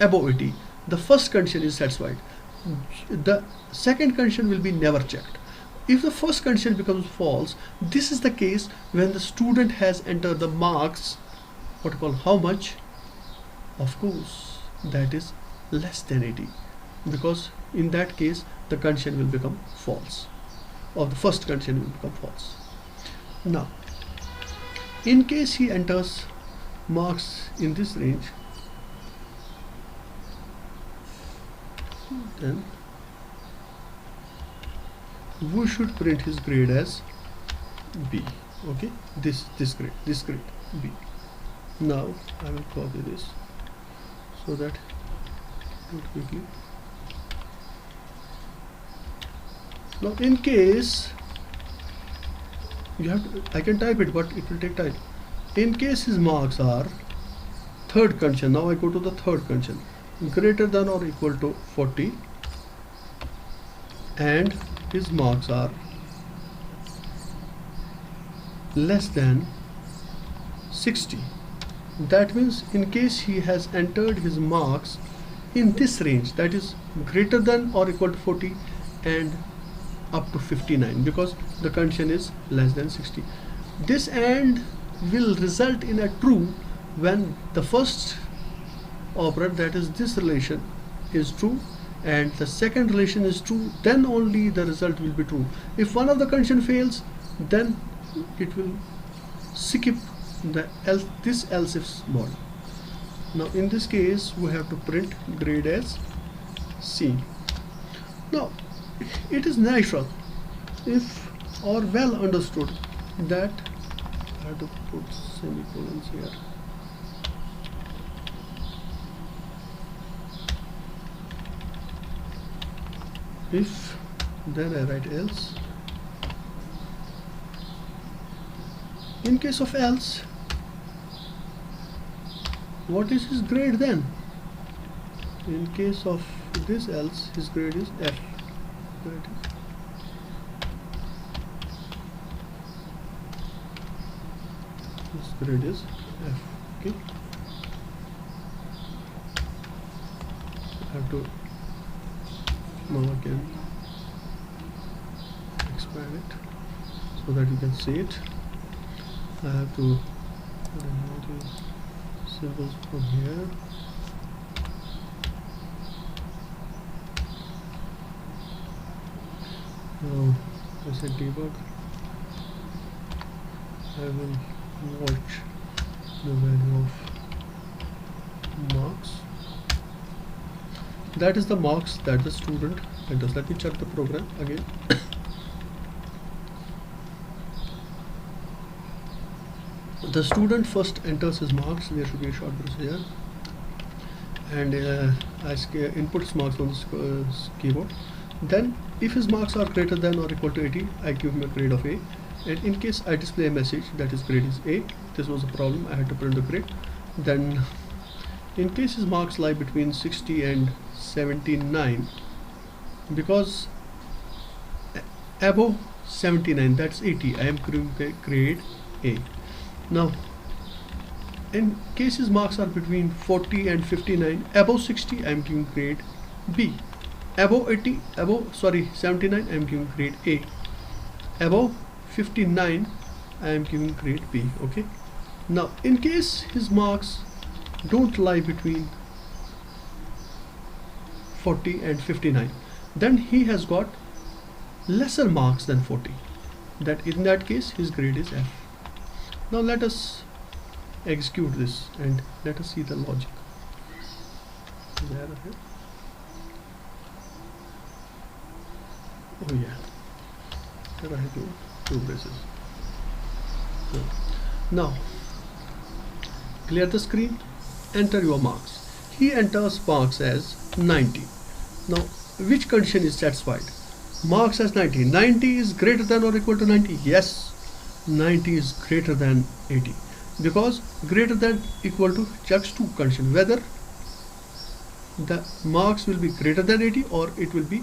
above 80, the first condition is satisfied. the second condition will be never checked. If the first condition becomes false, this is the case when the student has entered the marks, what you call how much? Of course, that is less than 80, because in that case the condition will become false, or the first condition will become false. Now, in case he enters marks in this range, then we should print his grade as B. Okay, this grade B. Now I will copy this so that quickly. Now in case you have to, I can type it, but it will take time. In case his marks are third condition, now I go to the third condition, greater than or equal to 40, and his marks are less than 60. That means in case he has entered his marks in this range, that is greater than or equal to 40 and up to 59, because the condition is less than 60. This AND will result in a true when the first operand, that is this relation, is true and the second relation is true, then only the result will be true. If one of the condition fails, then it will skip the else, this else if model. Now in this case we have to print grade as C. Now it is natural if or well understood that I have to put semicolons here. If, then I write else. In case of else, what is his grade then? In case of this else, his grade is F. His grade is F. Okay. I have to now again expand it so that you can see it. I have to remove the symbols from here. Now I said debug. I will watch the value of marks. That is the marks that the student enters. Let me check the program again. The student first enters his marks. There should be a short brush here, and I inputs marks on this keyboard. Then if his marks are greater than or equal to 80, I give him a grade of A, and in case I display a message that his grade is A, this was a problem, I had to print the grade. Then in case his marks lie between 60 and 79, because above 79, that's 80, I am giving grade A. Now in case his marks are between 40 and 59, above 60 I am giving grade B. Above 79 I am giving grade A. Above 59 I am giving grade B. Okay. Now in case his marks don't lie between 40 and 59, then he has got lesser marks than 40. That in that case his grade is F. Now let us execute this and let us see the logic. Oh yeah, there I have two braces. Now clear the screen, enter your marks. He enters marks as 90. Now which condition is satisfied? Marks as 90. 90 is greater than or equal to 90. Yes, 90 is greater than 80, because greater than equal to checks two condition, whether the marks will be greater than 80 or it will be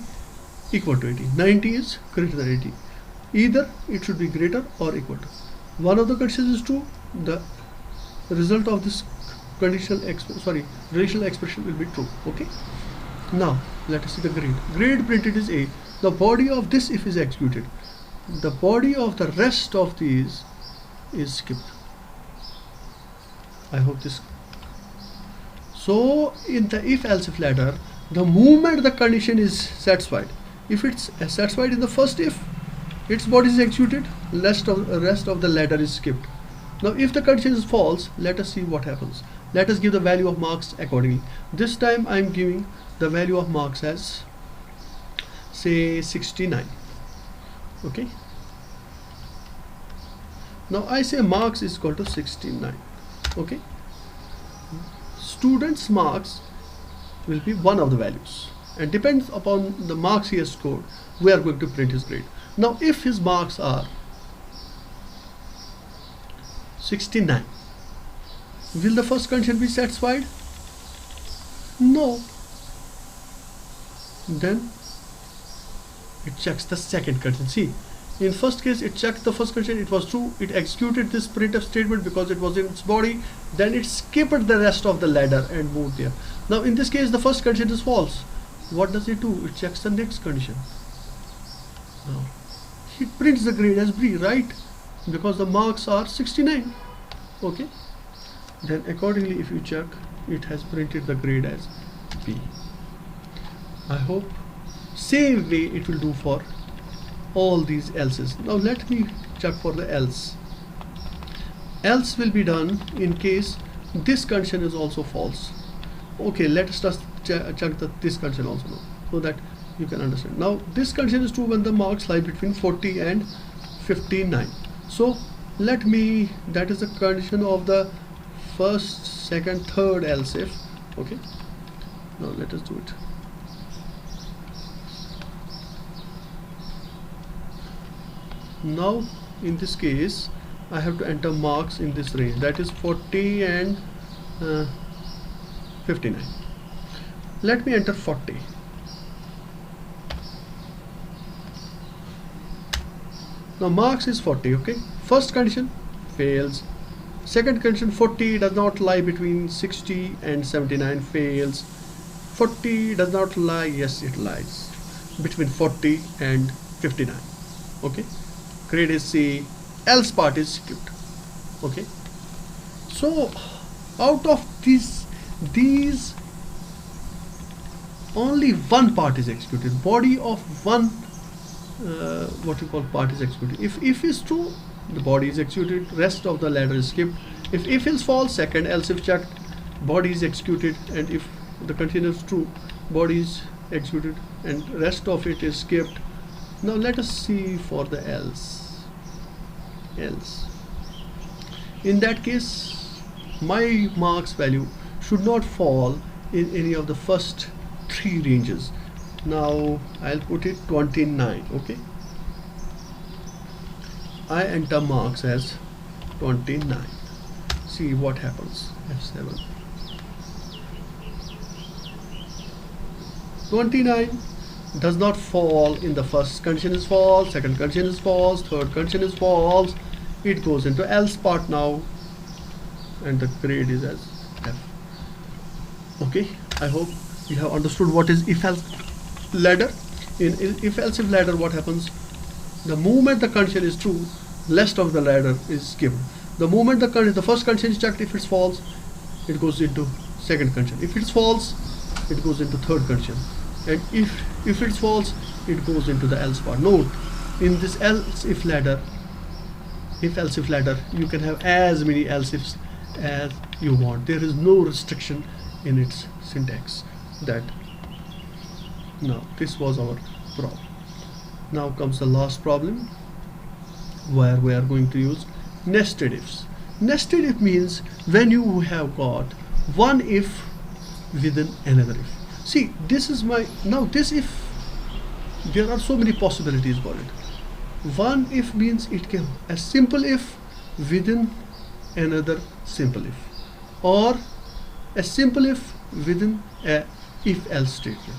equal to 80. 90 is greater than 80. Either it should be greater or equal to. One of the conditions is true, the result of this relational expression will be true. Okay. Now let us see the grade. Grade printed is A. The body of this if is executed. The body of the rest of these is skipped. I hope this. So in the if else if ladder, the moment the condition is satisfied, if it's satisfied in the first if, its body is executed, rest of the ladder is skipped. Now if the condition is false, let us see what happens. Let us give the value of marks accordingly. This time I am giving the value of marks as say 69. Okay. Now I say marks is equal to 69. Okay. Student's marks will be one of the values, and depends upon the marks he has scored, we are going to print his grade. Now if his marks are 69, will the first condition be satisfied? No. Then it checks the second condition. See, in first case it checked the first condition, it was true, it executed this printf statement because it was in its body, then it skipped the rest of the ladder and moved there. Now in this case the first condition is false. What does it do? It checks the next condition. Now it prints the grade as B, right? Because the marks are 69. Okay. Then accordingly if you check, it has printed the grade as B. I hope same way it will do for all these else's. Now let me check for the else. Else will be done in case this condition is also false. Okay, let us just check that this condition also now, so that you can understand. Now this condition is true when the marks lie between 40 and 59. So let me, that is the condition of the first, second, third else if. Okay, now let us do it. Now in this case I have to enter marks in this range, that is 40 and 59. Let me enter 40. Now marks is 40. Okay, first condition fails, second condition 40 does not lie between 60 and 79, fails. 40 does not lie, yes it lies between 40 and 59. Okay, grade is C, else part is skipped. Okay, so out of these only one part is executed, body of one what you call part is executed. If is true, the body is executed, rest of the ladder is skipped. If is false, second else if checked, body is executed, and if the condition is true, body is executed and rest of it is skipped. Now let us see for the else. In that case my marks value should not fall in any of the first three ranges. Now I'll put it 29. Okay, I enter marks as 29. See what happens. F7. 29 does not fall in the first condition is false, second condition is false, third condition is false. It goes into else part now, and the grade is as F. Okay, I hope you have understood what is if else ladder. In if else if ladder, what happens? The moment the condition is true, rest of the ladder is given. The moment the first condition is checked, if it's false, it goes into second condition. If it's false, it goes into third condition. And if it's false, it goes into the else part. Note, in this else if ladder, if else if ladder, you can have as many else ifs as you want. There is no restriction in its syntax. That now this was our problem. Now comes the last problem, where we are going to use nested ifs. Nested if means when you have got one if within another if. See, this is my, now this if, there are so many possibilities for it. One if means it can a simple if within another simple if, or a simple if within a if else statement.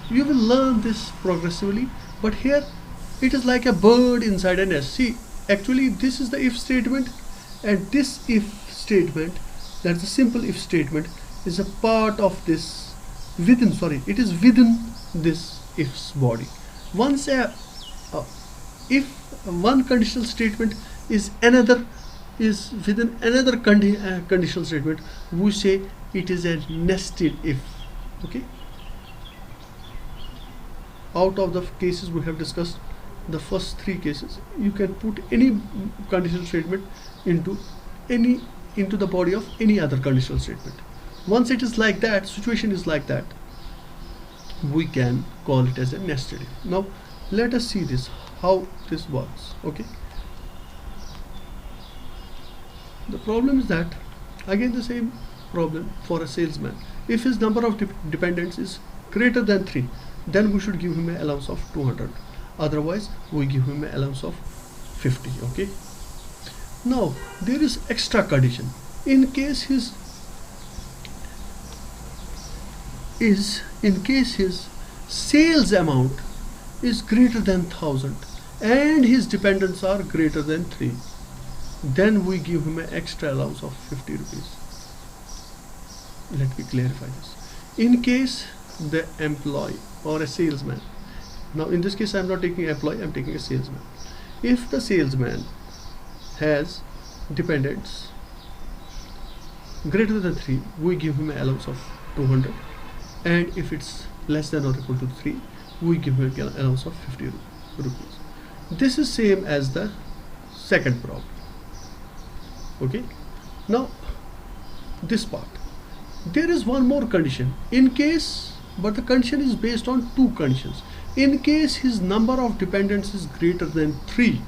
You will learn this progressively, but here it is like a bird inside a nest. See, actually this is the if statement, and this if statement, that's a simple if statement, is a part of this it is within this if's body. Once if one conditional statement is within another conditional statement, we say it is a nested if. Okay, out of the cases we have discussed, the first three cases, you can put any conditional statement into the body of any other conditional statement. Once it is like that, situation is like that, we can call it as a nested if. Now let us see this, how this works. Okay, the problem is that, again the same problem for a salesman. If his number of dependents is greater than 3, then we should give him an allowance of 200. Otherwise we give him an allowance of 50. Okay, now there is extra condition. In case his sales amount is greater than 1000 and his dependents are greater than 3, then we give him an extra allowance of 50 rupees. Let me clarify this. In case the employee or a salesman, now in this case I am not taking employee, I am taking a salesman. If the salesman has dependents greater than 3, we give him an allowance of 200, and if it's less than or equal to 3, we give him an allowance of 50 rupees. This is same as the second problem. Okay, now this part, there is one more condition. In case, but the condition is based on two conditions. In case his number of dependents is greater than 3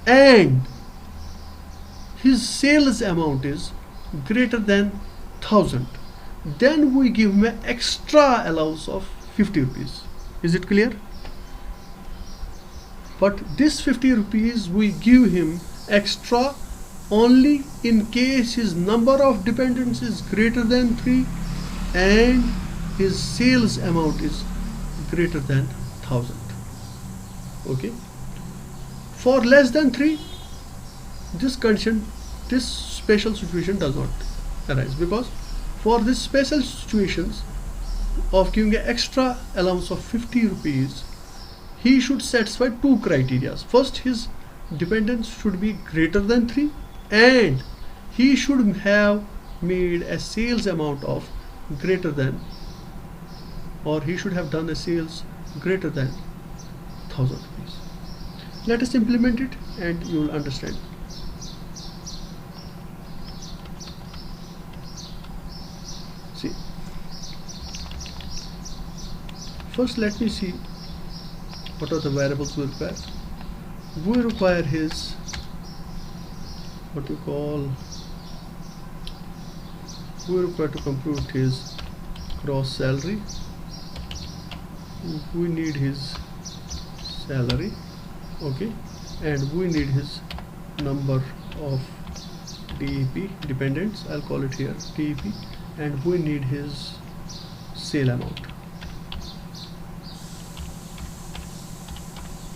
and his sales amount is greater than 1000, then we give him an extra allowance of 50 rupees. Is it clear? But this 50 rupees we give him extra only in case his number of dependents is greater than 3 and his sales amount is greater than 1000. Okay, for less than 3, this condition, this special situation does not arise, because for this special situations of giving an extra allowance of 50 rupees, he should satisfy two criteria. First, his dependents should be greater than 3 and he should have made a sales amount of greater than, or he should have done a sales greater than 1000 rupees. Let us implement it and you will understand. See, first let me see what are the variables we require. We require his, what you call, we require to compute his gross salary. We need his salary. Okay, and we need his number of DEP, dependents, I'll call it here DEP, and we need his sale amount.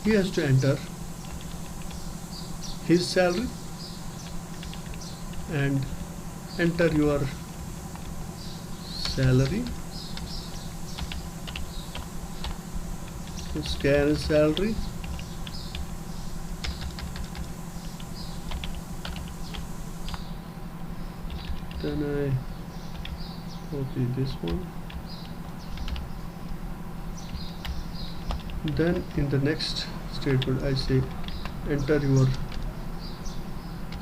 He has to enter his salary and enter your salary, scan his salary, then I copy this one, then in the next statement I say enter your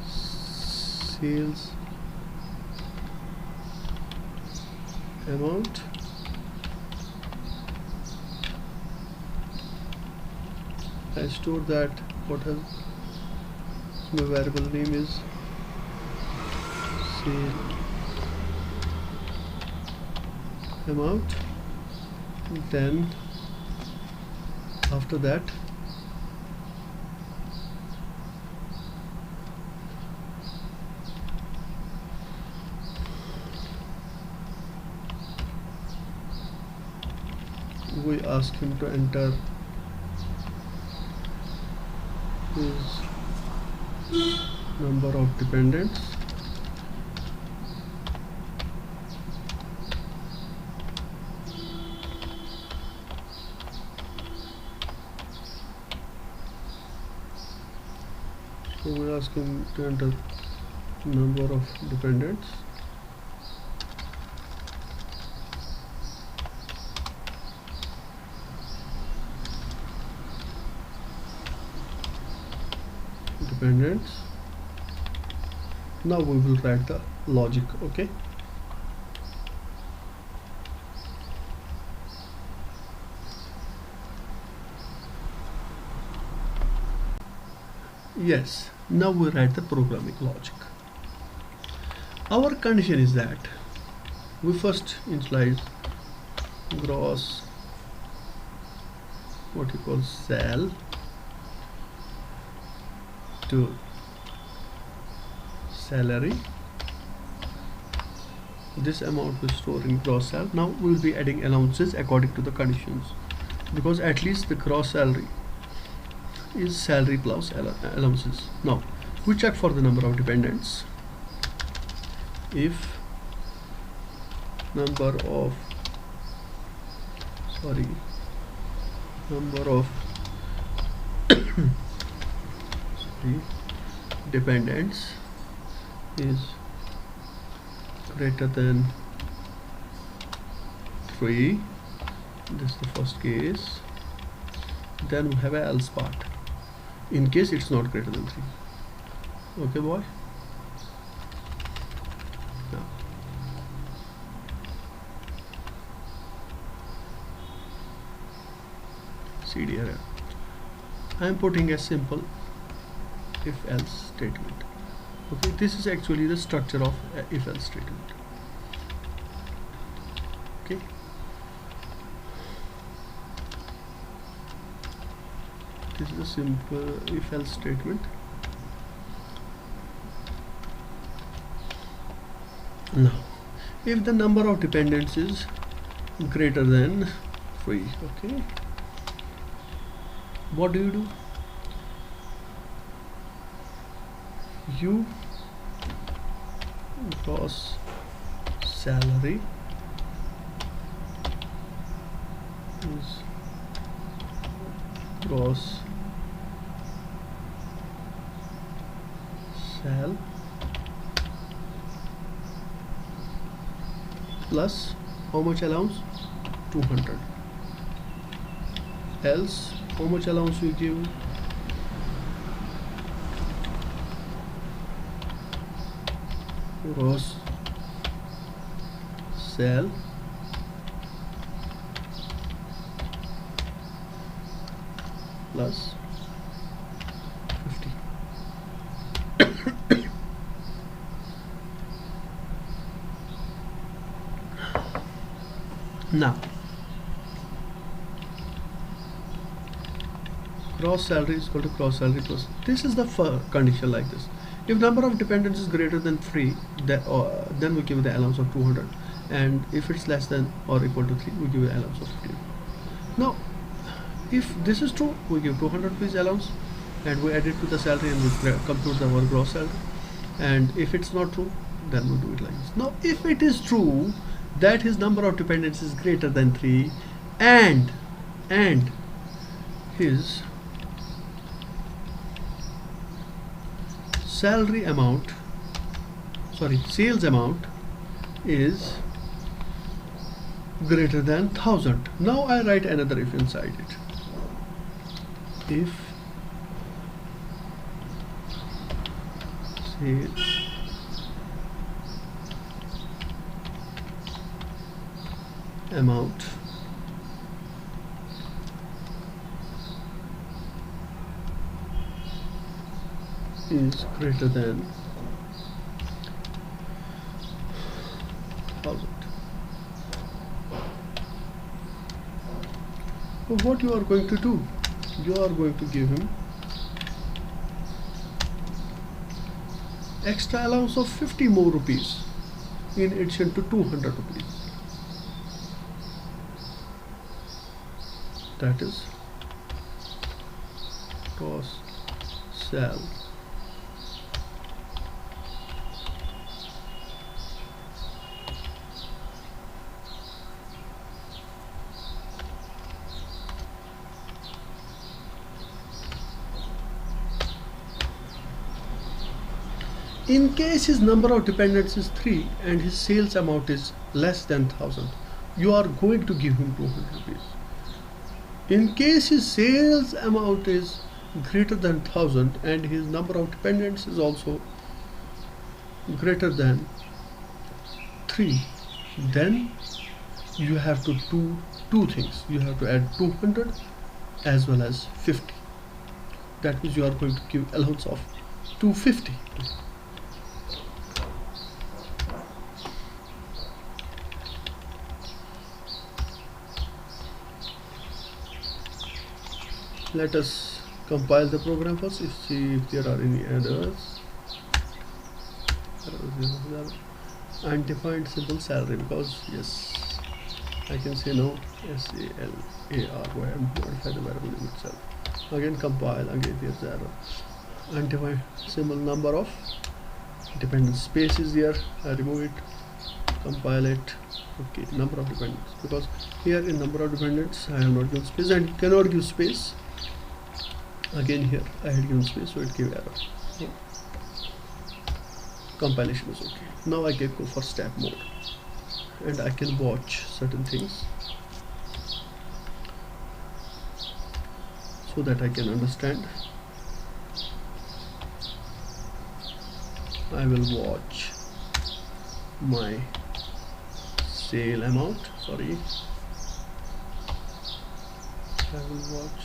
sales amount, I store that what has my variable name is sale amount. Then after that we ask him to enter his number of dependents, So we ask him to enter number of dependents. Now we will write the logic. Okay, yes, now we write the programming logic. Our condition is that we first initialize gross, what you call sal, to salary. This amount we store in gross sal. Now we will be adding allowances according to the conditions, because at least the gross salary is salary plus allowances. Now we check for the number of dependents. If number of dependents is greater than 3, this is the first case, then we have a else part in case it's not greater than 3. Okay boy, now cd error. I am putting a simple if else statement. Okay, this is actually the structure of if else statement. Okay, this is a simple if else statement. Now if the number of dependents is greater than 3, okay, what do? You gross salary is gross sal plus how much allowance? 200. Else how much allowance we give? Gross sal plus 50. Now gross salary is equal to gross salary plus, this is the condition like this. If number of dependents is greater than 3, then we give the allowance of 200, and if it's less than or equal to 3, we give the allowance of 50. Now if this is true, we give 200 rupees allowance and we add it to the salary and we compute our gross salary, and if it's not true, then we do it like this. Now if it is true that his number of dependents is greater than 3 and his sales amount is greater than 1000. Now I write another if inside it. If sales amount is greater than 1000. So what you are going to do? You are going to give him extra allowance of 50 more rupees in addition to 200 rupees. That is gross sal In case his number of dependents is 3 and his sales amount is less than 1000, you are going to give him 200 rupees. In case his sales amount is greater than 1000 and his number of dependents is also greater than 3, then you have to do two things. You have to add 200 as well as 50. That means you are going to give allowance of 250. Let us compile the program first, see if there are any errors. Undefined simple salary, because yes, I can say no. SALARY, modify the variable name itself. Again compile, again there's error. Undefined simple number of dependent space is here. I remove it, compile it. Okay, number of dependents, because here in number of dependents I have not given space and cannot give space. Again here I had given space, so it gave error. So compilation is okay. Now I can go for step mode and I can watch certain things so that I can understand. I will watch my sale amount. Sorry, I will watch.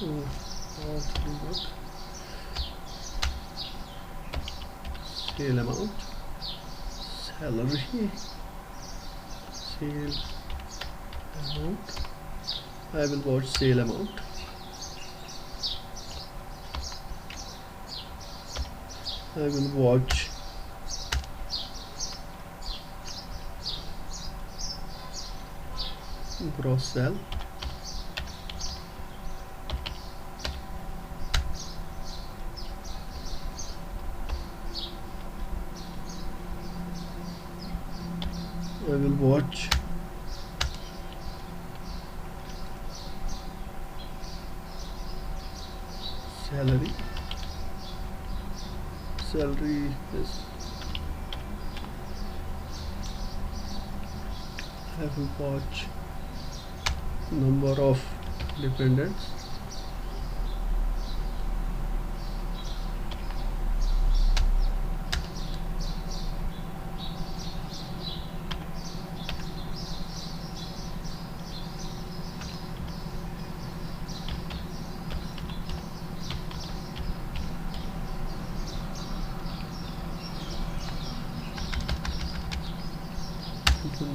All three work. Sale amount, salary, sale amount. I will watch sale amount. I will watch gross sell. I will watch salary. Salary is, I will watch number of dependents.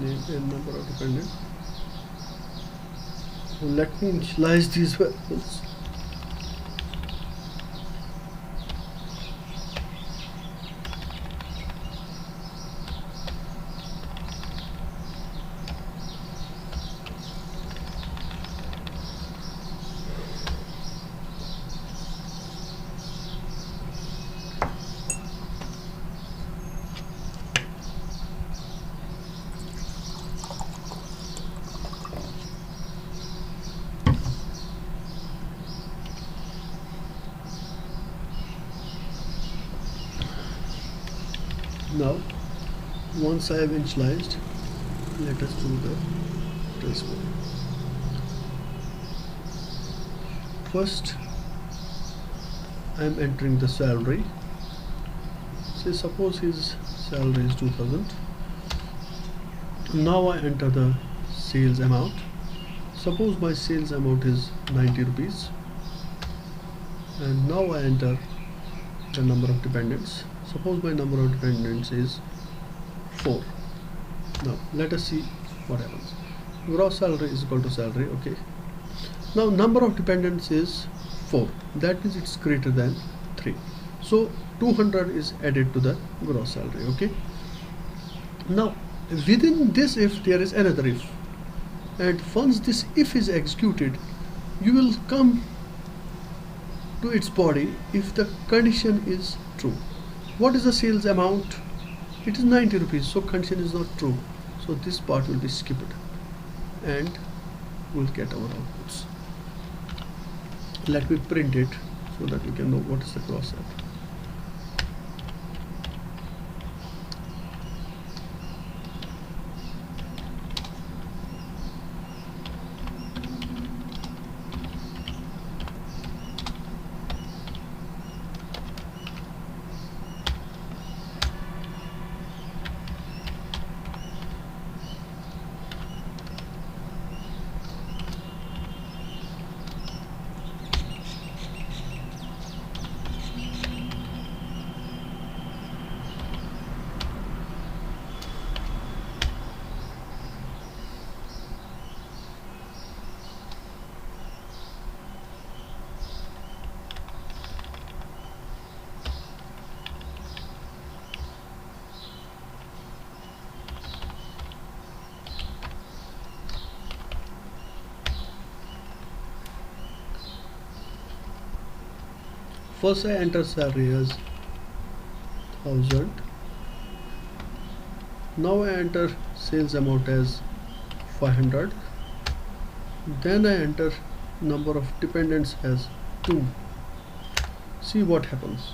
Name and number of dependents. So let me initialize these variables. Now, once I have initialized, let us do the transfer. First, I am entering the salary. Say suppose his salary is 2000. Now I enter the sales amount. Suppose my sales amount is 90 rupees. And now I enter the number of dependents. Suppose my number of dependents is 4. Now let us see what happens. Gross salary is equal to salary. Okay. Now number of dependents is 4. That means it's greater than 3. So 200 is added to the gross salary. Okay. Now within this if there is another if, and once this if is executed, you will come to its body if the condition is true. What is the sales amount? It is 90 rupees, so condition is not true. So this part will be skipped and we'll get our outputs. Let me print it so that we can know what is the gross salary. First I enter salary as 1000. Now I enter sales amount as 500. Then I enter number of dependents as 2. See what happens.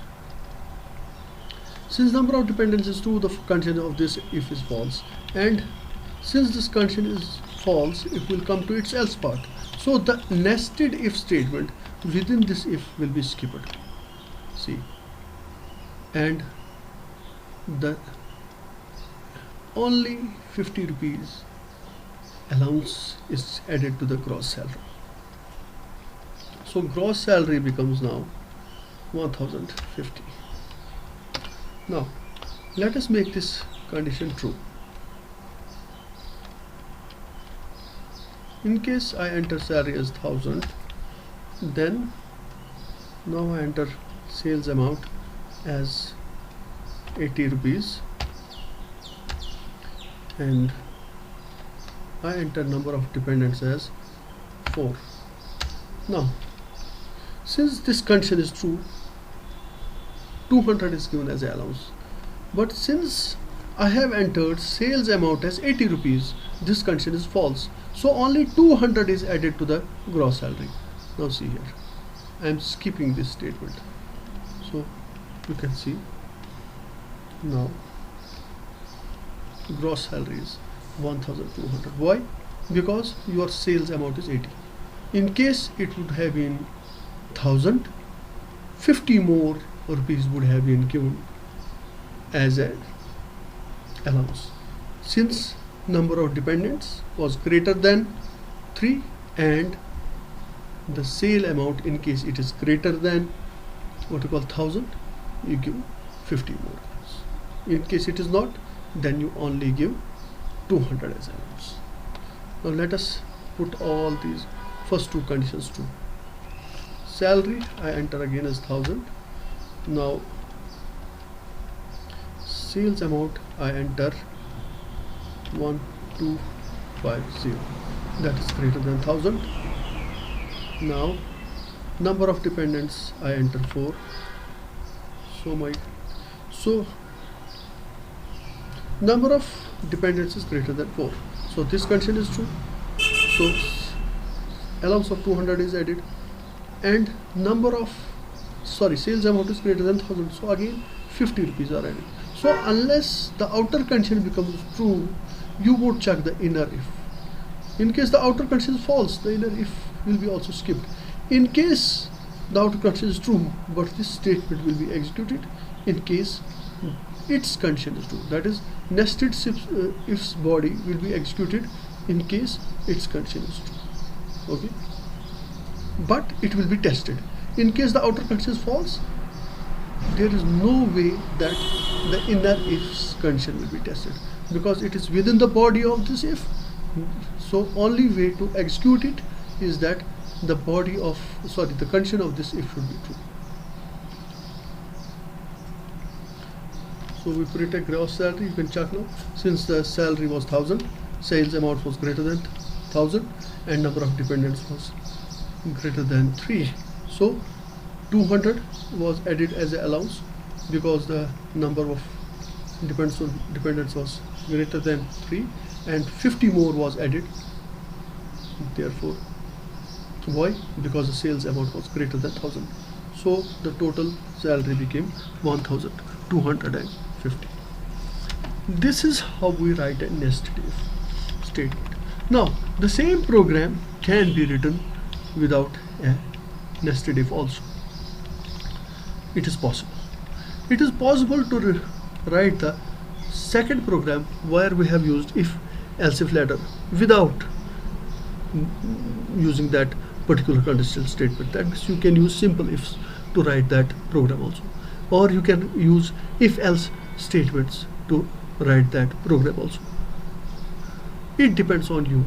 Since number of dependents is 2, the condition of this if is false, and since this condition is false, it will come to its else part. So the nested if statement within this if will be skipped. See, and the only 50 rupees allowance is added to the gross salary. So gross salary becomes now 1050. Now let us make this condition true. In case I enter salary as 1000, then now I enter sales amount as 80 rupees and I enter number of dependents as 4. Now since this condition is true, 200 is given as allowance, but since I have entered sales amount as 80 rupees, this condition is false, so only 200 is added to the gross salary. Now see here, I am skipping this statement, so you can see now gross salary is 1200. Why? Because your sales amount is 80. In case it would have been 1000, 50 more rupees would have been given as an allowance. Since number of dependents was greater than 3 and the sale amount, in case it is greater than what you call 1000, you give 50 more. In case it is not, then you only give 200 as allowance. Now let us put all these first two conditions true. Salary I enter again as 1000. Now sales amount I enter 1250, that is greater than 1000. Now number of dependents I enter 4. So number of dependents is greater than 4, so this condition is true, so allowance of 200 is added, and sales amount is greater than 1000, so again 50 rupees are added. So unless the outer condition becomes true, you would check the inner if. In case the outer condition is false, the inner if will be also skipped. In case the outer condition is true, but this statement will be executed in case its condition is true, that is nested if's body will be executed in case its condition is true. Okay, but it will be tested. In case the outer condition is false, there is no way that the inner if's condition will be tested, because it is within the body of this if. So only way to execute it is that the condition of this if should be true. So we predict gross salary. You can check now. Since the salary was 1000, sales amount was greater than 1000, and number of dependents was greater than 3. So 200 was added as an allowance because the number of dependents was greater than 3, and 50 more was added. Therefore, why? Because the sales amount was greater than 1000. So the total salary became 1250. This is how we write a nested if statement. Now the same program can be written without a nested if also. It is possible. It is possible to write the second program where we have used if else if ladder without using that particular conditional statement. That means you can use simple ifs to write that program also, or you can use if else statements to write that program also. It depends on you.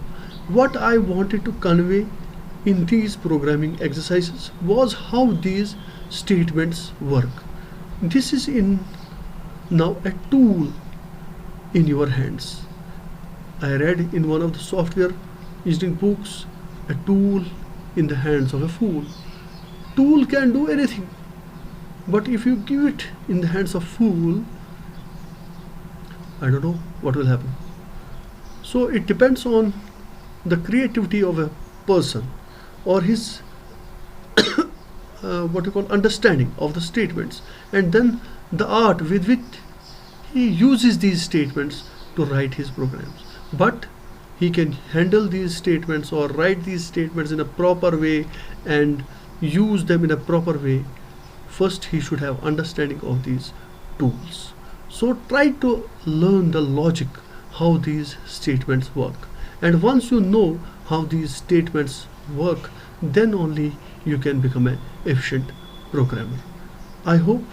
What I wanted to convey in these programming exercises was how these statements work. This is now a tool in your hands. I read in one of the software engineering books, a tool in the hands of a fool. Tool can do anything. But if you give it in the hands of fool, I don't know what will happen. So it depends on the creativity of a person or his what you call understanding of the statements, and then the art with which he uses these statements to write his programs. But he can handle these statements or write these statements in a proper way and use them in a proper way. First he should have understanding of these tools. So try to learn the logic how these statements work, and once you know how these statements work, then only you can become an efficient programmer. I hope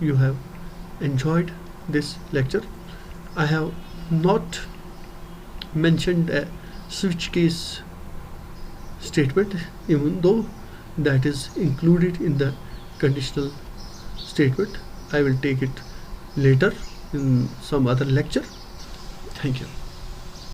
you have enjoyed this lecture. I have not mentioned a switch case statement, even though that is included in the conditional statement. I will take it later in some other lecture. Thank you.